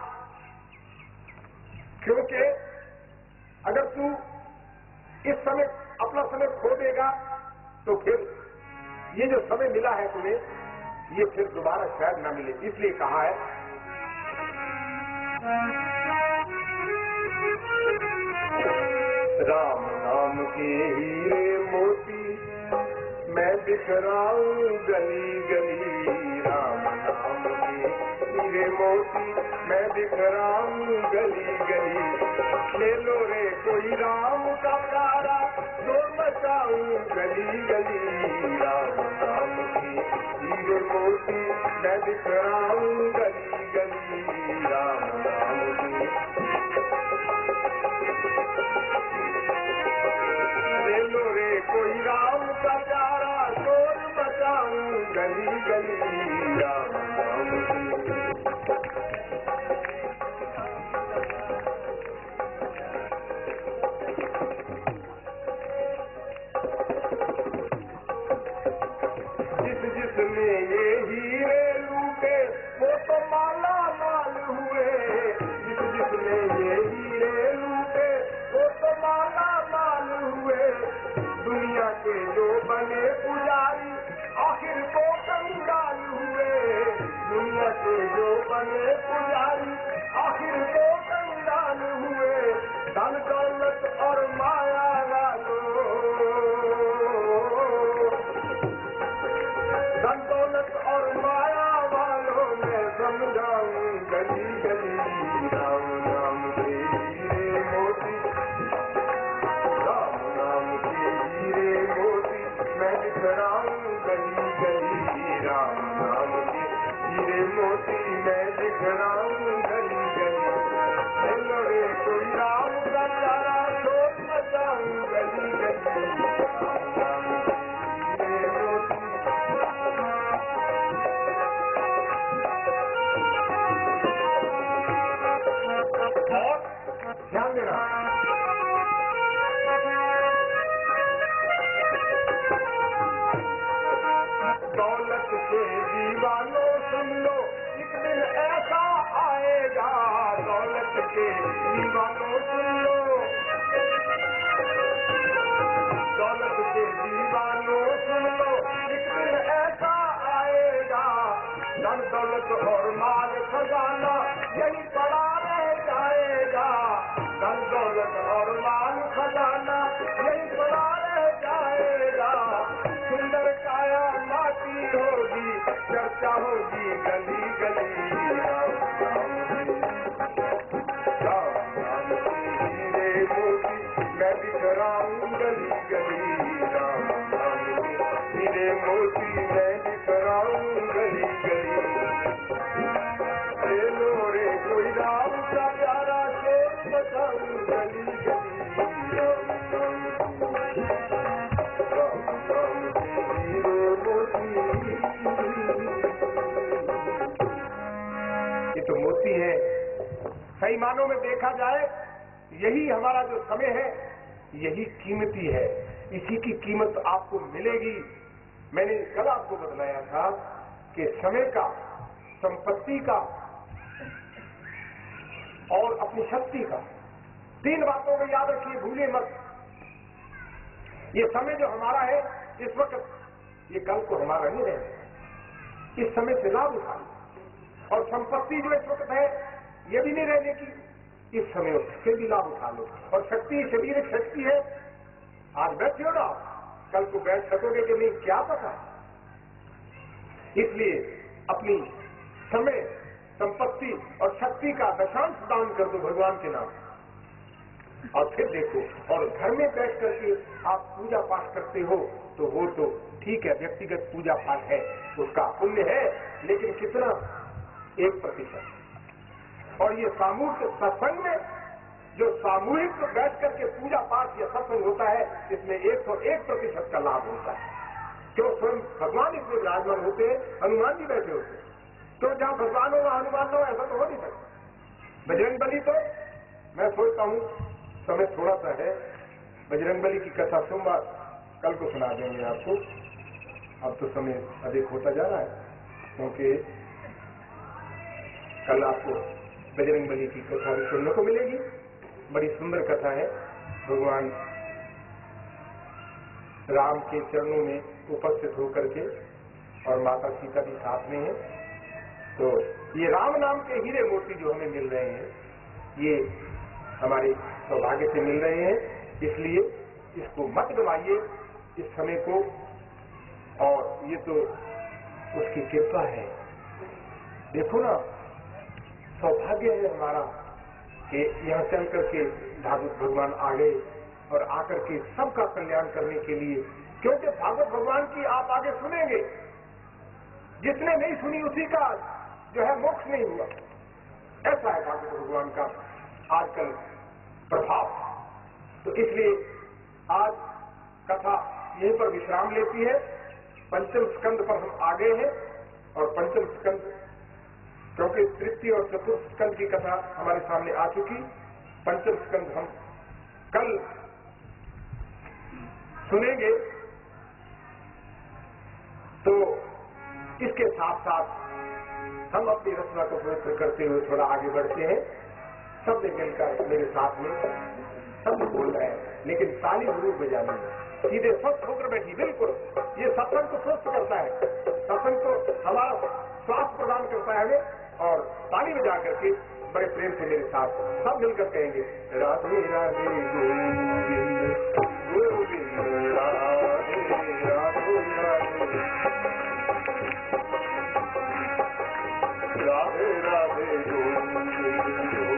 क्योंकि अगर तू इस समय अपना समय खो देगा तो फिर ये जो समय मिला है तुम्हें, ये फिर दोबारा शायद ना मिले। इसलिए कहा है राम नाम के हीरे मोती मैं बिखराऊं गली गली। राम नाम के हीरे मोती मैं बिखराऊं गली गली। ले लो रे कोई राम का प्यारा, शोर मचाऊं गली गली। राम नाम के हीरे मोती मैं बिखराऊं गली गली। राम नाम के ले लो रे कोई राम का प्यारा, शोर मचाऊं गली गली। राम नाम के जिसने ये हीरे लूटे वो तो माला माल हुए। जिसने ये हीरे लूटे वो तो माला माल हुए। दुनिया के जो बने पुजारी आखिर को कंगाल हुए। दुनिया के जो बने पुजारी आखिर को कंगाल हुए। धन दौलत और माया वालों, धन दौलत और माया वालों में समझाऊं गली गली। राम नाम के हीरे मोती, राम नाम के हीरे मोती मैं बिखराऊं गली गली। राम नाम के हीरे मोती मैं बिखराऊं गली गली। चलो रे कोई राम का प्यारा, शोर मचाऊं गली गली। राम नाम के हीरे मोती और ध्यान देना, दौलत के दीवानों सुन लो, एक दिन ऐसा आएगा। दौलत के दीवानों सुन लो, दौलत के दीवानों सुन लो, एक दिन ऐसा आएगा। धन दौलत और माल खजाना यही पड़ा रह जाएगा। धन दौलत और माल खजाना यही पड़ा रह जाएगा। सुंदर काया माटी होगी, चर्चा होगी गली गली। राम नाम के हीरे मोती मैं बिखराऊं गली गली। राम नाम के हीरे मोती मैं बिखराऊं गली गली। ले लो रे कोई राम का प्यारा, शोर मचाऊं गली गली। राम नाम के हीरे मोती, ये तो मोती है। सही मानों में देखा जाए यही हमारा जो समय है यही कीमती है। इसी की कीमत आपको मिलेगी। मैंने कल आपको बतलाया था कि समय का, संपत्ति का और अपनी शक्ति का, तीन बातों को याद रखिए, भूलिए मत। ये समय जो हमारा है इस वक्त, ये कल को हमारा नहीं रहेगा। इस समय से लाभ उठा लो। और संपत्ति जो इस वक्त है ये भी नहीं रहने की, इस समय से भी लाभ उठा लो। और शक्ति, शरीर एक शक्ति है। आज बैठे हो ना, कल को बैठ सकोगे कि नहीं क्या पता। इसलिए अपनी समय, संपत्ति और शक्ति का दशांश दान कर दो भगवान के नाम। और फिर देखो, और घर में बैठ करके आप पूजा पाठ करते हो तो वो तो ठीक है, व्यक्तिगत पूजा पाठ है, उसका पुण्य है, लेकिन कितना? 1%। और ये सामूहिक सत्संग में जो सामूहिक बैठ करके पूजा पाठ या सत्संग होता है, इसमें 101% का लाभ होता है। क्यों? स्वयं भगवान इसमें विराजमान होते हैं, हनुमान जी बैठे होते हैं। तो जहां भगवान हो वहां हनुमान हो, ऐसा तो हो नहीं सकता। बजरंगबली तो मैं सोचता हूं, समय थोड़ा सा है, बजरंगबली की कथा सोमवार कल को सुना देंगे आपको। अब तो समय अधिक होता जा रहा है, क्योंकि कल आपको बजरंगबली की कथा भी सुनने को मिलेगी। बड़ी सुंदर कथा है। भगवान राम के चरणों में उपस्थित होकर के, और माता सीता भी साथ में है। तो ये राम नाम के हीरे मोती जो हमें मिल रहे हैं, ये हमारे सौभाग्य से मिल रहे हैं, इसलिए इसको मत गवाइए इस समय को। और ये तो उसकी कृपा है। देखो ना, सौभाग्य है हमारा कि यहाँ चल करके भागवत भगवान आ गए और आकर के सबका कल्याण करने के लिए, क्योंकि भागवत भगवान की आप आगे सुनेंगे, जिसने नहीं सुनी उसी का जो है मोक्ष नहीं हुआ। ऐसा है भागवत भगवान का आजकल प्रभाव। तो इसलिए आज कथा यहीं पर विश्राम लेती है। पंचम स्कंद पर हम आ गए हैं, और पंचम स्कंद, क्योंकि तृतीय और चतुर्थ स्कंद की कथा हमारे सामने आ चुकी, पंचम स्कंद हम कल सुनेंगे। तो इसके साथ साथ हम अपनी रचना को पवित्र करते हुए थोड़ा आगे बढ़ते हैं। सब ने मिलकर मेरे साथ में सब बोल रहे हैं, लेकिन ताली जरूर बजानी है। सीधे स्वस्थ होकर बैठी, बिल्कुल। ये सत्संग को स्वस्थ करता है, सत्संग को हमारा स्वास्थ्य प्रदान करता है हमें। और ताली बजा करके बड़े प्रेम से मेरे साथ सब मिलकर कहेंगे, राधे राधे गोविंद गोविंद राधे राधे राधे राधे गोविंद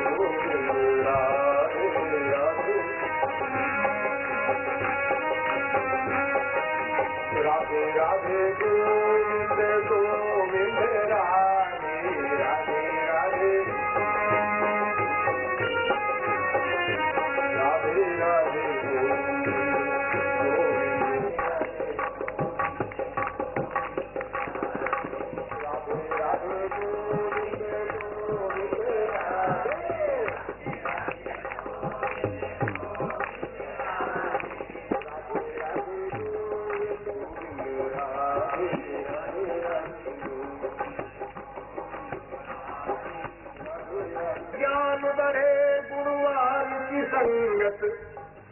गोविंद राधे राधे राधे राधे गोविंद गोविंद राधे राधे राधे राधे राधे गोविंद गोविंद राधे राधे गोविंद गोविंद राधे ज्ञान बढ़े गुरुवार की संगत,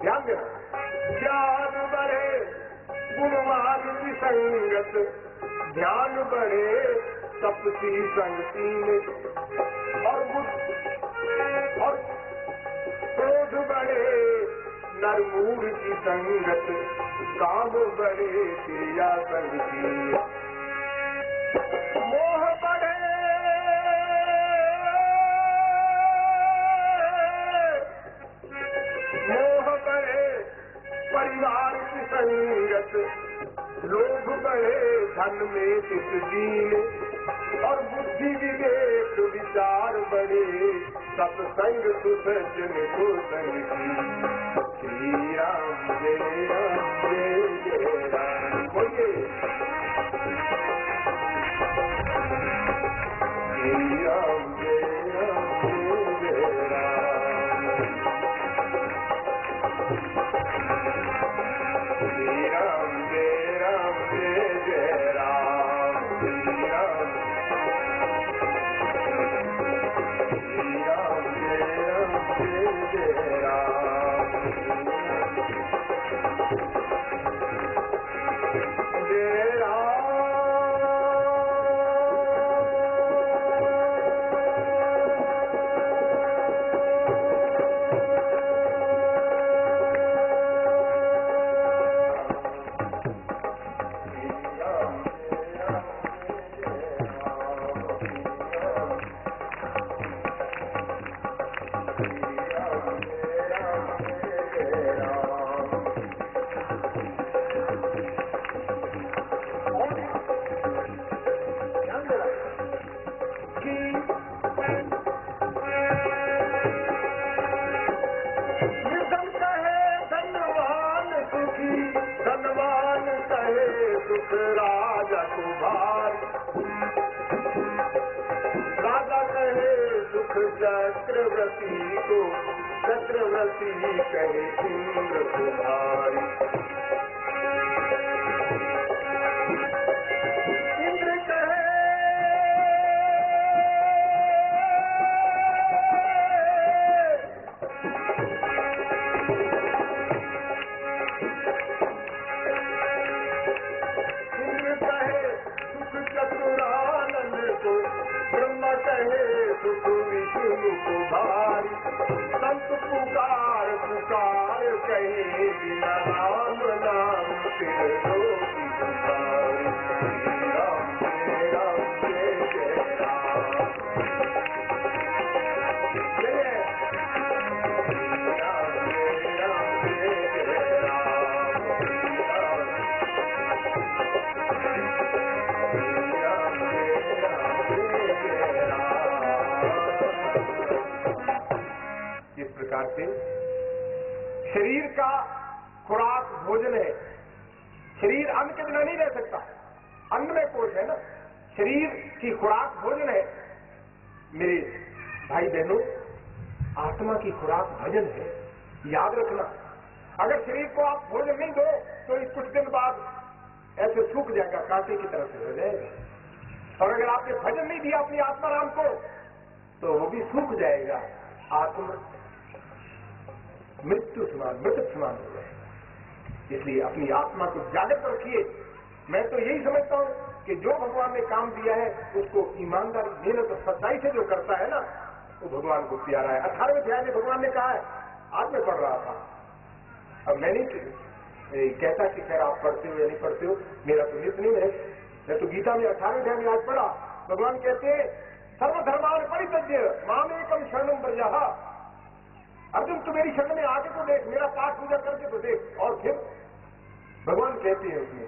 ध्यान देना, ज्ञान बढ़े गुरुवार की संगत, ध्यान बढ़े तपसी संगति में, और क्रोध बढ़े नरमूर की संगत, काम बढ़े क्रिया संगति, मोह बढ़े परिवार की संगत, लोभ बढ़े धन में चित दीन, और बुद्धि विवेक विचार बढ़े सत्संग सुसज्जन को संग की। श्री राम जय राम जय जय राम। बोलिए श्री राम जय राम जय जय राम। श्री राम जय जय राम। श्री राम जय जय राम। जय राम चक्रवर्ती को चक्रवर्ती कहे इंद्र कुमारी। इंद्र कहे सुख चतुरानंद को, ब्रह्मा कहे सुख विष्णु को भारी। संत पुकार पुकार कहे बिना राम नाम तेरे लोकी पुकारी। राम जय जय राम, जय राम जय जय राम। इस प्रकार से शरीर का खुराक भोजन है। शरीर अन्न के बिना नहीं रह सकता, अन्न में कोश है ना। शरीर की खुराक भोजन है। मेरे भाई बहनों, आत्मा की खुराक भजन है। याद रखना, अगर शरीर को आप भोजन नहीं दो तो इस कुछ दिन बाद ऐसे सूख जाएगा, कांटे की तरह से हो जाएगा। और अगर आपने भजन नहीं दिया अपनी आत्मा राम को तो वो भी सूख जाएगा, आत्मा मृत्यु समान, मृतक समान हो जाएगा। इसलिए अपनी आत्मा को जागृत रखिए। मैं तो यही समझता हूं कि जो भगवान ने काम दिया है उसको ईमानदारी, मेहनत और सच्चाई से जो करता है ना, वो भगवान को प्यारा है। 18वें अध्याय में भगवान ने कहा है, आज मैं पढ़ रहा था, अब मैं नहीं कहता कि खैर आप पढ़ते हो या नहीं पढ़ते हो, मेरा तो नित्य नहीं है। मैं तो गीता में 18वें अध्याय में आज पढ़ा, भगवान कहते हैं सर्वधर्मान परित्यज्य मामेकम शरणम व्रजः। अर्जुन तू मेरी शरण में आके तो देख, मेरा पाठ पूजा करके तो देख। और फिर भगवान कहते हैं उसमें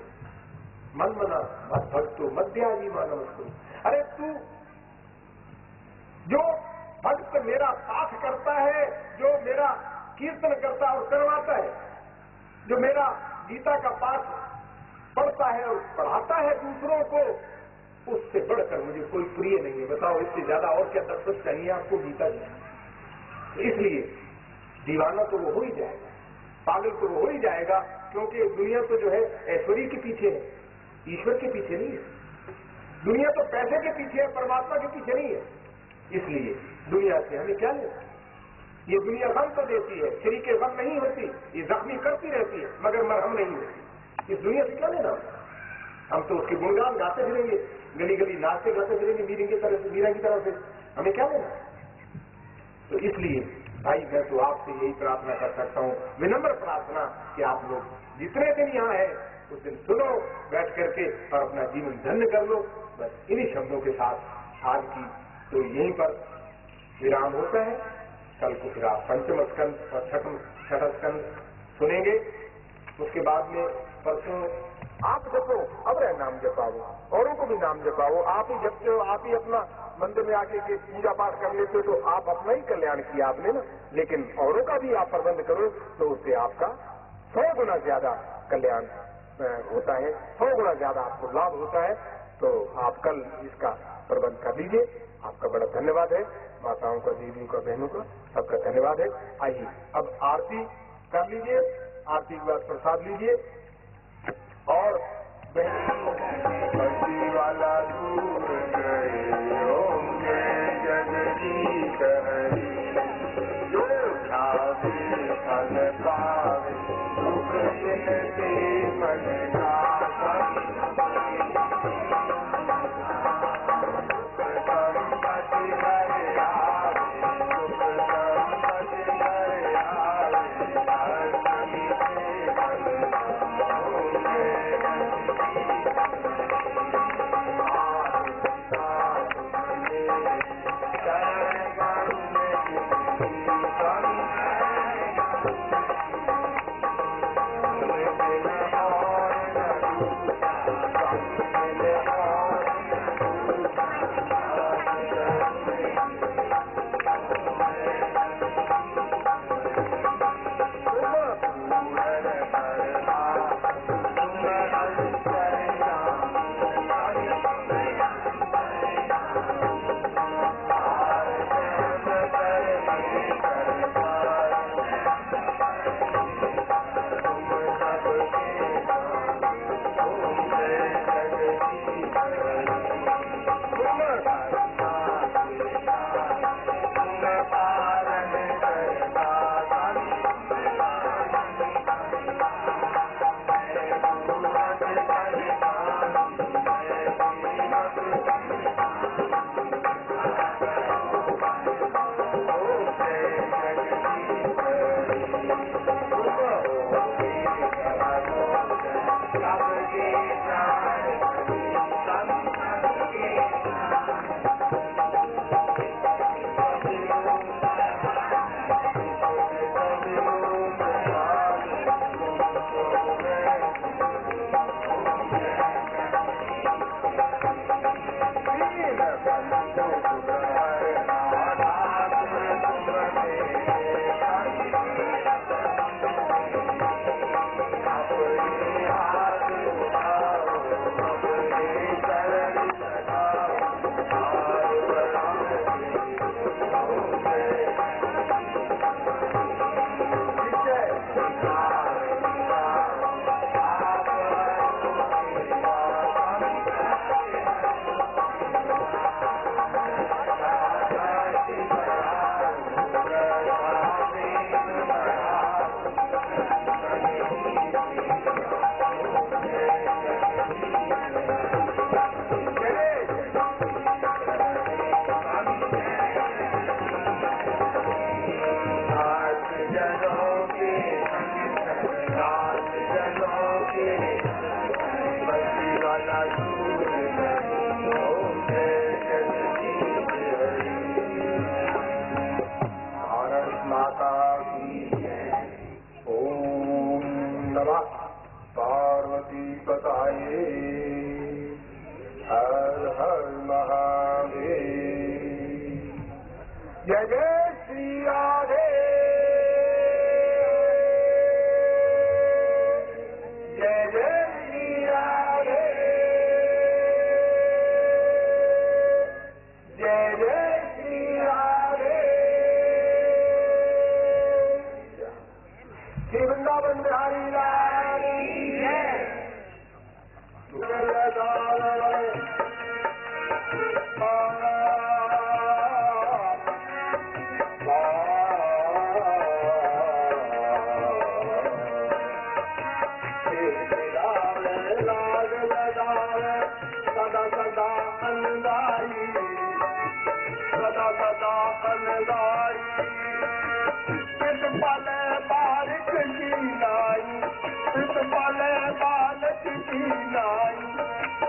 मन मना मत भक्तो मध्याजी मानवस्तु। अरे तू जो भक्त मेरा पाठ करता है, जो मेरा कीर्तन करता है और करवाता है, जो मेरा गीता का पाठ पढ़ता है और पढ़ाता है दूसरों को, उससे बढ़कर मुझे कोई प्रिय नहीं है। बताओ इससे ज्यादा और क्या दर्शक चाहिए आपको गीता जी। इसलिए दीवाना तो वो हो ही जाएगा, पागल तो वो हो ही जाएगा, क्योंकि दुनिया तो जो है ऐश्वर्य के पीछे है, ईश्वर के पीछे नहीं है। दुनिया तो पैसे के पीछे है, परमात्मा के पीछे नहीं है। इसलिए दुनिया से हमें क्या लेना। ये दुनिया गम तो देती है, शरीर के गम नहीं होती, ये जख्मी करती रहती है मगर मरहम नहीं होती। इस दुनिया से क्या लेना। हम तो उसके गुणगान गाते फिरेंगे, गली गली नाचते गाते फिरेंगे मीरा की तरह से, हमें क्या लेना। तो इसलिए भाई मैं तो आपसे यही प्रार्थना कर सकता हूँ, विनम्र प्रार्थना, कि आप लोग जितने दिन यहाँ है उस दिन सुनो बैठ करके और अपना जीवन धन्य कर लो। बस इन्हीं शब्दों के साथ आज की तो यहीं पर विराम होता है। कल को फिर आप पंचम स्कंद और छठा स्कंद सुनेंगे। उसके बाद में परसों आप जपो, अब रहे नाम जपाओ, औरों को भी नाम जपाओ। आप ही जपते हो, आप ही अपना मंदिर में आके के पूजा पाठ कर लेते हो तो आप अपना ही कल्याण किया आपने ना, लेकिन औरों का भी आप प्रबंध करो तो उससे आपका 100 गुना ज्यादा कल्याण होता है, 100 गुना ज्यादा आपको लाभ होता है। तो आप कल इसका प्रबंध कर लीजिए। आपका बड़ा धन्यवाद है, माताओं का, दीदियों का, बहनों का, सबका धन्यवाद है। आइए अब आरती कर लीजिए, आरती के बाद प्रसाद लीजिए। और बंसी वाला दूर गए होंगे जगदीश हरि, जो खावे फल पावे सुख मिलते मन का पार्वती बताए हर हर महादेव। जय जय श्री राधे, जय जय श्री राधे, जय जय श्री राधे। श्री वृंदावन बिहारी लाल की जय। सदा सदा अन्नदाई, सदा सदा अन्नदाई, पित पल बारिक की लाई, पित पल बालक की लाई,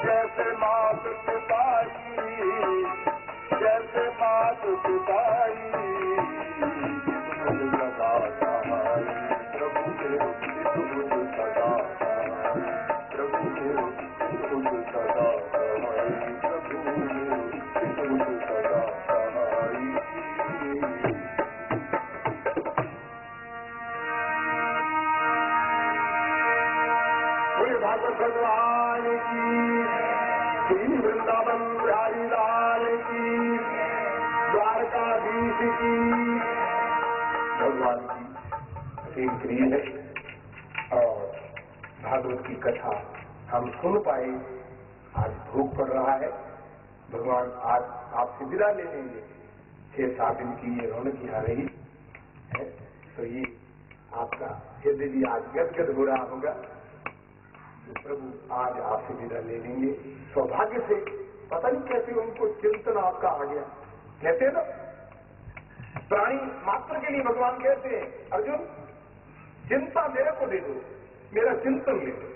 जैसे मात पिताई, जैसे मात पिताई, सदा प्रभु के सदा प्रभु के सदा भगवान की, श्री वृंदावन बिहारी लाल की, द्वारकाधीश की। भगवान की एक प्रिय है और भागवत की कथा हम सुन पाए। आज भोग पड़ रहा है, भगवान आज आपसे विदा ले लेंगे। 6-7 दिन की ये रौनक यहाँ रही है, तो ये आपका हृदय भी आज गदगद हो रहा होगा। प्रभु आज आपसे विदा ले लेंगे। सौभाग्य से पता नहीं कैसे उनको चिंतन आपका आ गया। कहते हैं ना, प्राणी मात्र के लिए भगवान कहते हैं, अर्जुन चिंता मेरे को दे दो, मेरा चिंतन ले दो।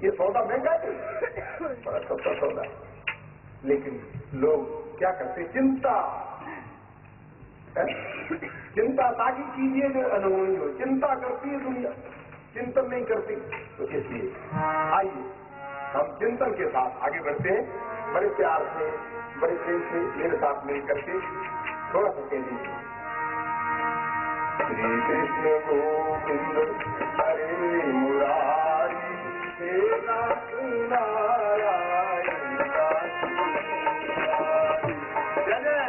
ये सौदा महंगा है, बड़ा सस्ता सौदा है, लेकिन लोग क्या करते, चिंता चिंता ताकि कीजिए जो अनहोनी हो। चिंता करती है दुनिया, चिंतन नहीं करती। तो इसलिए आइए हम चिंतन के साथ आगे बढ़ते हैं। बड़े प्यार से, बड़े प्रेम से मेरे साथ मिल करके थोड़ा सा कह दीजिए। श्री कृष्ण गोविंद हरे मुरारी, हे नाथ नारायण जय जय।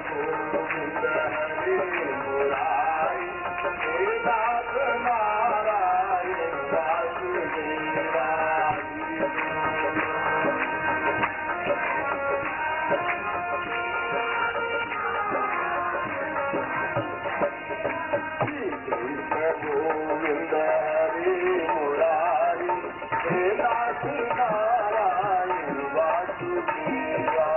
गोविंद हरे मुरारी, हे नाथ नारायण वासुदेवा। गोविंद हरे मुरारी, हे नाथ नारायण वासुदेवा।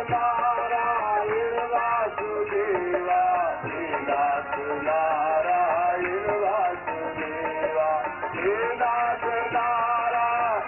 नारायण वासुदेवा, हे नाथ नारायण वासुदेवा, हे नाथ नारायण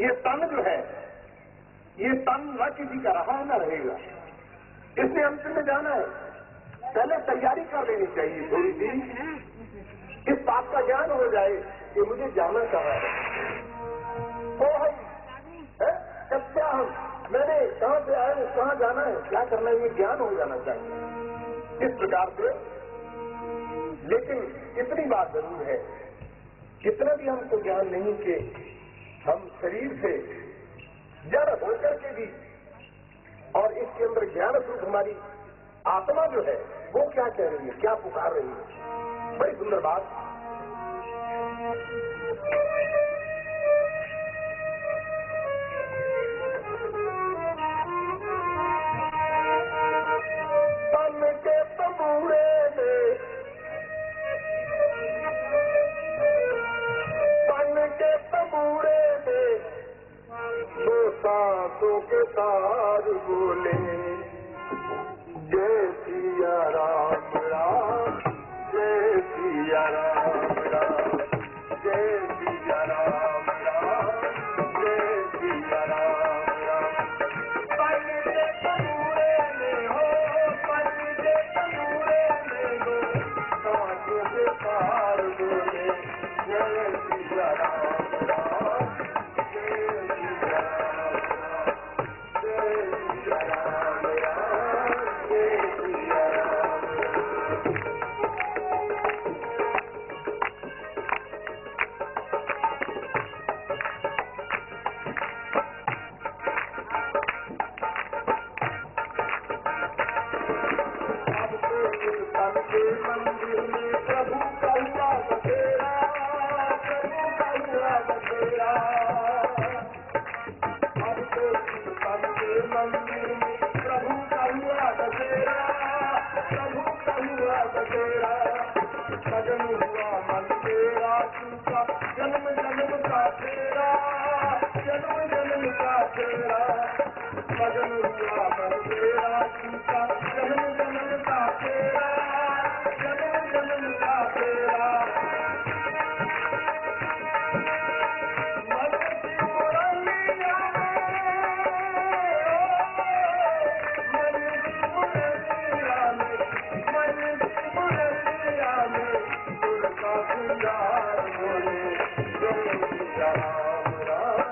ये तन जो है, ये तन न किसी का रहा न रहेगा, इसने अंत में जाना है। पहले तैयारी कर लेनी चाहिए थोड़ी सी, इस बात का ज्ञान हो जाए कि मुझे जाना कहाँ है। तो हम क्या हम मैंने कहां से आए, कहां जाना है, क्या करना है, ये ज्ञान हो जाना चाहिए इस प्रकार से। लेकिन इतनी बात जरूर है, कितना भी हमको ज्ञान नहीं कि हम शरीर से जड़ होकर के भी, और इसके अंदर ज्ञान स्वरूप हमारी आत्मा जो है वो क्या कह रही है, क्या पुकार रही है। बड़ी सुंदर बात। तन के तबूरे में, तन के तबूरे में दो सांसों के तार बोले, जय सिया राम राम, जय सिया राम राम, जय सिया राम राम, जय सिया राम राम। पन के तबूरे में हो, पन के तबूरे में हो, सांसों के तार बोले, जय सिया राम राम, जय सिया राम राम, जय सिया राम राम, जय सिया राम राम। अब तो इस तन के मंदिर में प्रभु का हुआ बसेरा, प्रभु का हुआ बसेरा। अब तो इस तन के मंदिर में प्रभु का हुआ बसेरा, प्रभु का हुआ बसेरा। सजन हुआ मन तेरा टूटा, जन्म जन्म का तेरा, जन्म जन्म का तेरा। सजन हुआ मन तेरा टूटा, जन्म जन्म का तेरा, जन्म जन्म का तेरा। मन की मुरलिया में, मन की मुरलिया में, मन की मुरलिया में सुर का सिंगार बोले, जय सिया राम राम,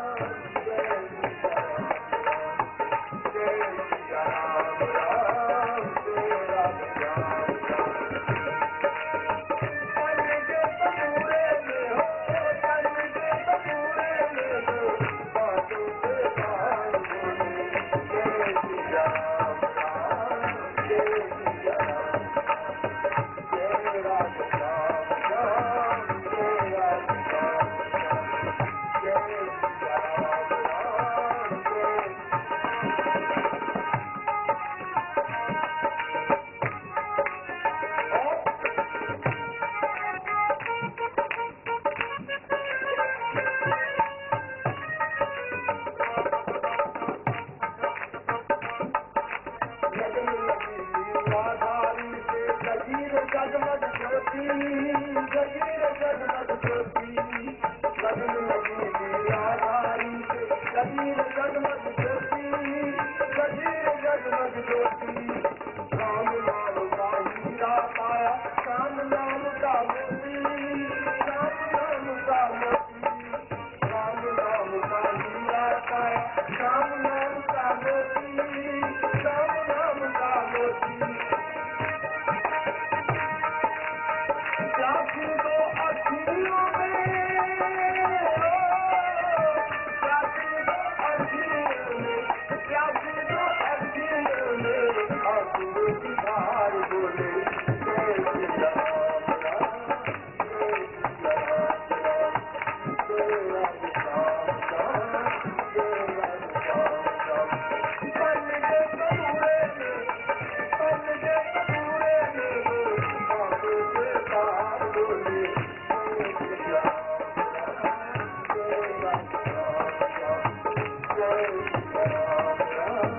जय सिया राम राम, जय सिया राम राम, जय राम राम राम। पन के तबूरे में हो, पन के तबूरे में हो, बातों के तार बोले, जय सिया राम राम, जय सिया राम राम, जय राम राम राम, जय राम राम राम, जय सिया राम राम, जय। लगन लगी लीलाधारी से जगीर जगमग ज्योति, जगीर जगमग ज्योति। लगन लगी लीलाधारी से जगीर जगमग ज्योति, जगीर जगमग ज्योति। राम नाम का हीरा पाया, राम नाम का मोती, राम नाम का मोती। राम नाम का हीरा पाया, राम नाम का मोती, राम नाम का मोती। प्यासी दो अखियों में, प्यासी दो अखियों में, प्यासी दो अखियों में आंसू की धार बोले, जय सिया राम राम, जय सिया राम राम, जय राम राम राम, जय राम राम राम। पन के तबूरे में, पन के तबूरे में हो, आंसू के तार बोले, जय सिया राम राम, जय राम राम राम, जय सिया राम राम,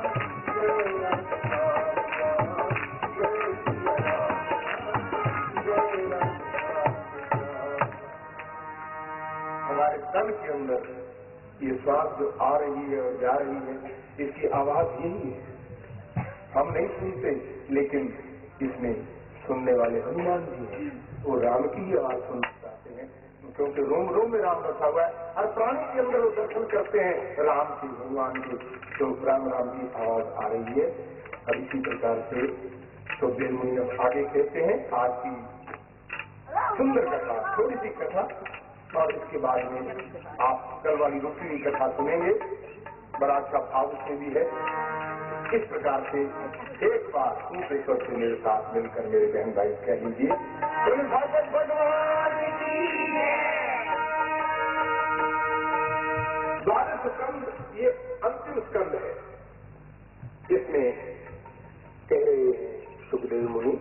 जय राम राम राम, जय सिया राम राम, जय राम राम राम। हमारे तन के अंदर ये श्वास जो आ रही है और जा रही है, इसकी आवाज यही है। हम नहीं सुनते, लेकिन इसमें सुनने वाले हनुमान जी हैं, वो राम की ही आवाज सुनना चाहते हैं, क्योंकि रोम रोम में राम बसा हुआ है। हर प्राणी के अंदर वो दर्शन करते हैं राम की, भगवान की, तो राम राम की आवाज आ रही है। अब इसी प्रकार से तो बेल मुनि अब आगे कहते हैं आज की सुंदर कथा, थोड़ी सी कथा, और इसके बाद में आप कल वाली दूसरी कथा सुनेंगे। बड़ा अच्छा भाव उसमें भी है। इस प्रकार से एक बार ऊपरे स्वर से मेरे साथ मिलकर मेरे बहन भाई कह लीजिए, भगवान की द्वादश स्कंद ये अंतिम स्कंद है। इसमें कह रहे हैं सुखदेव मुनि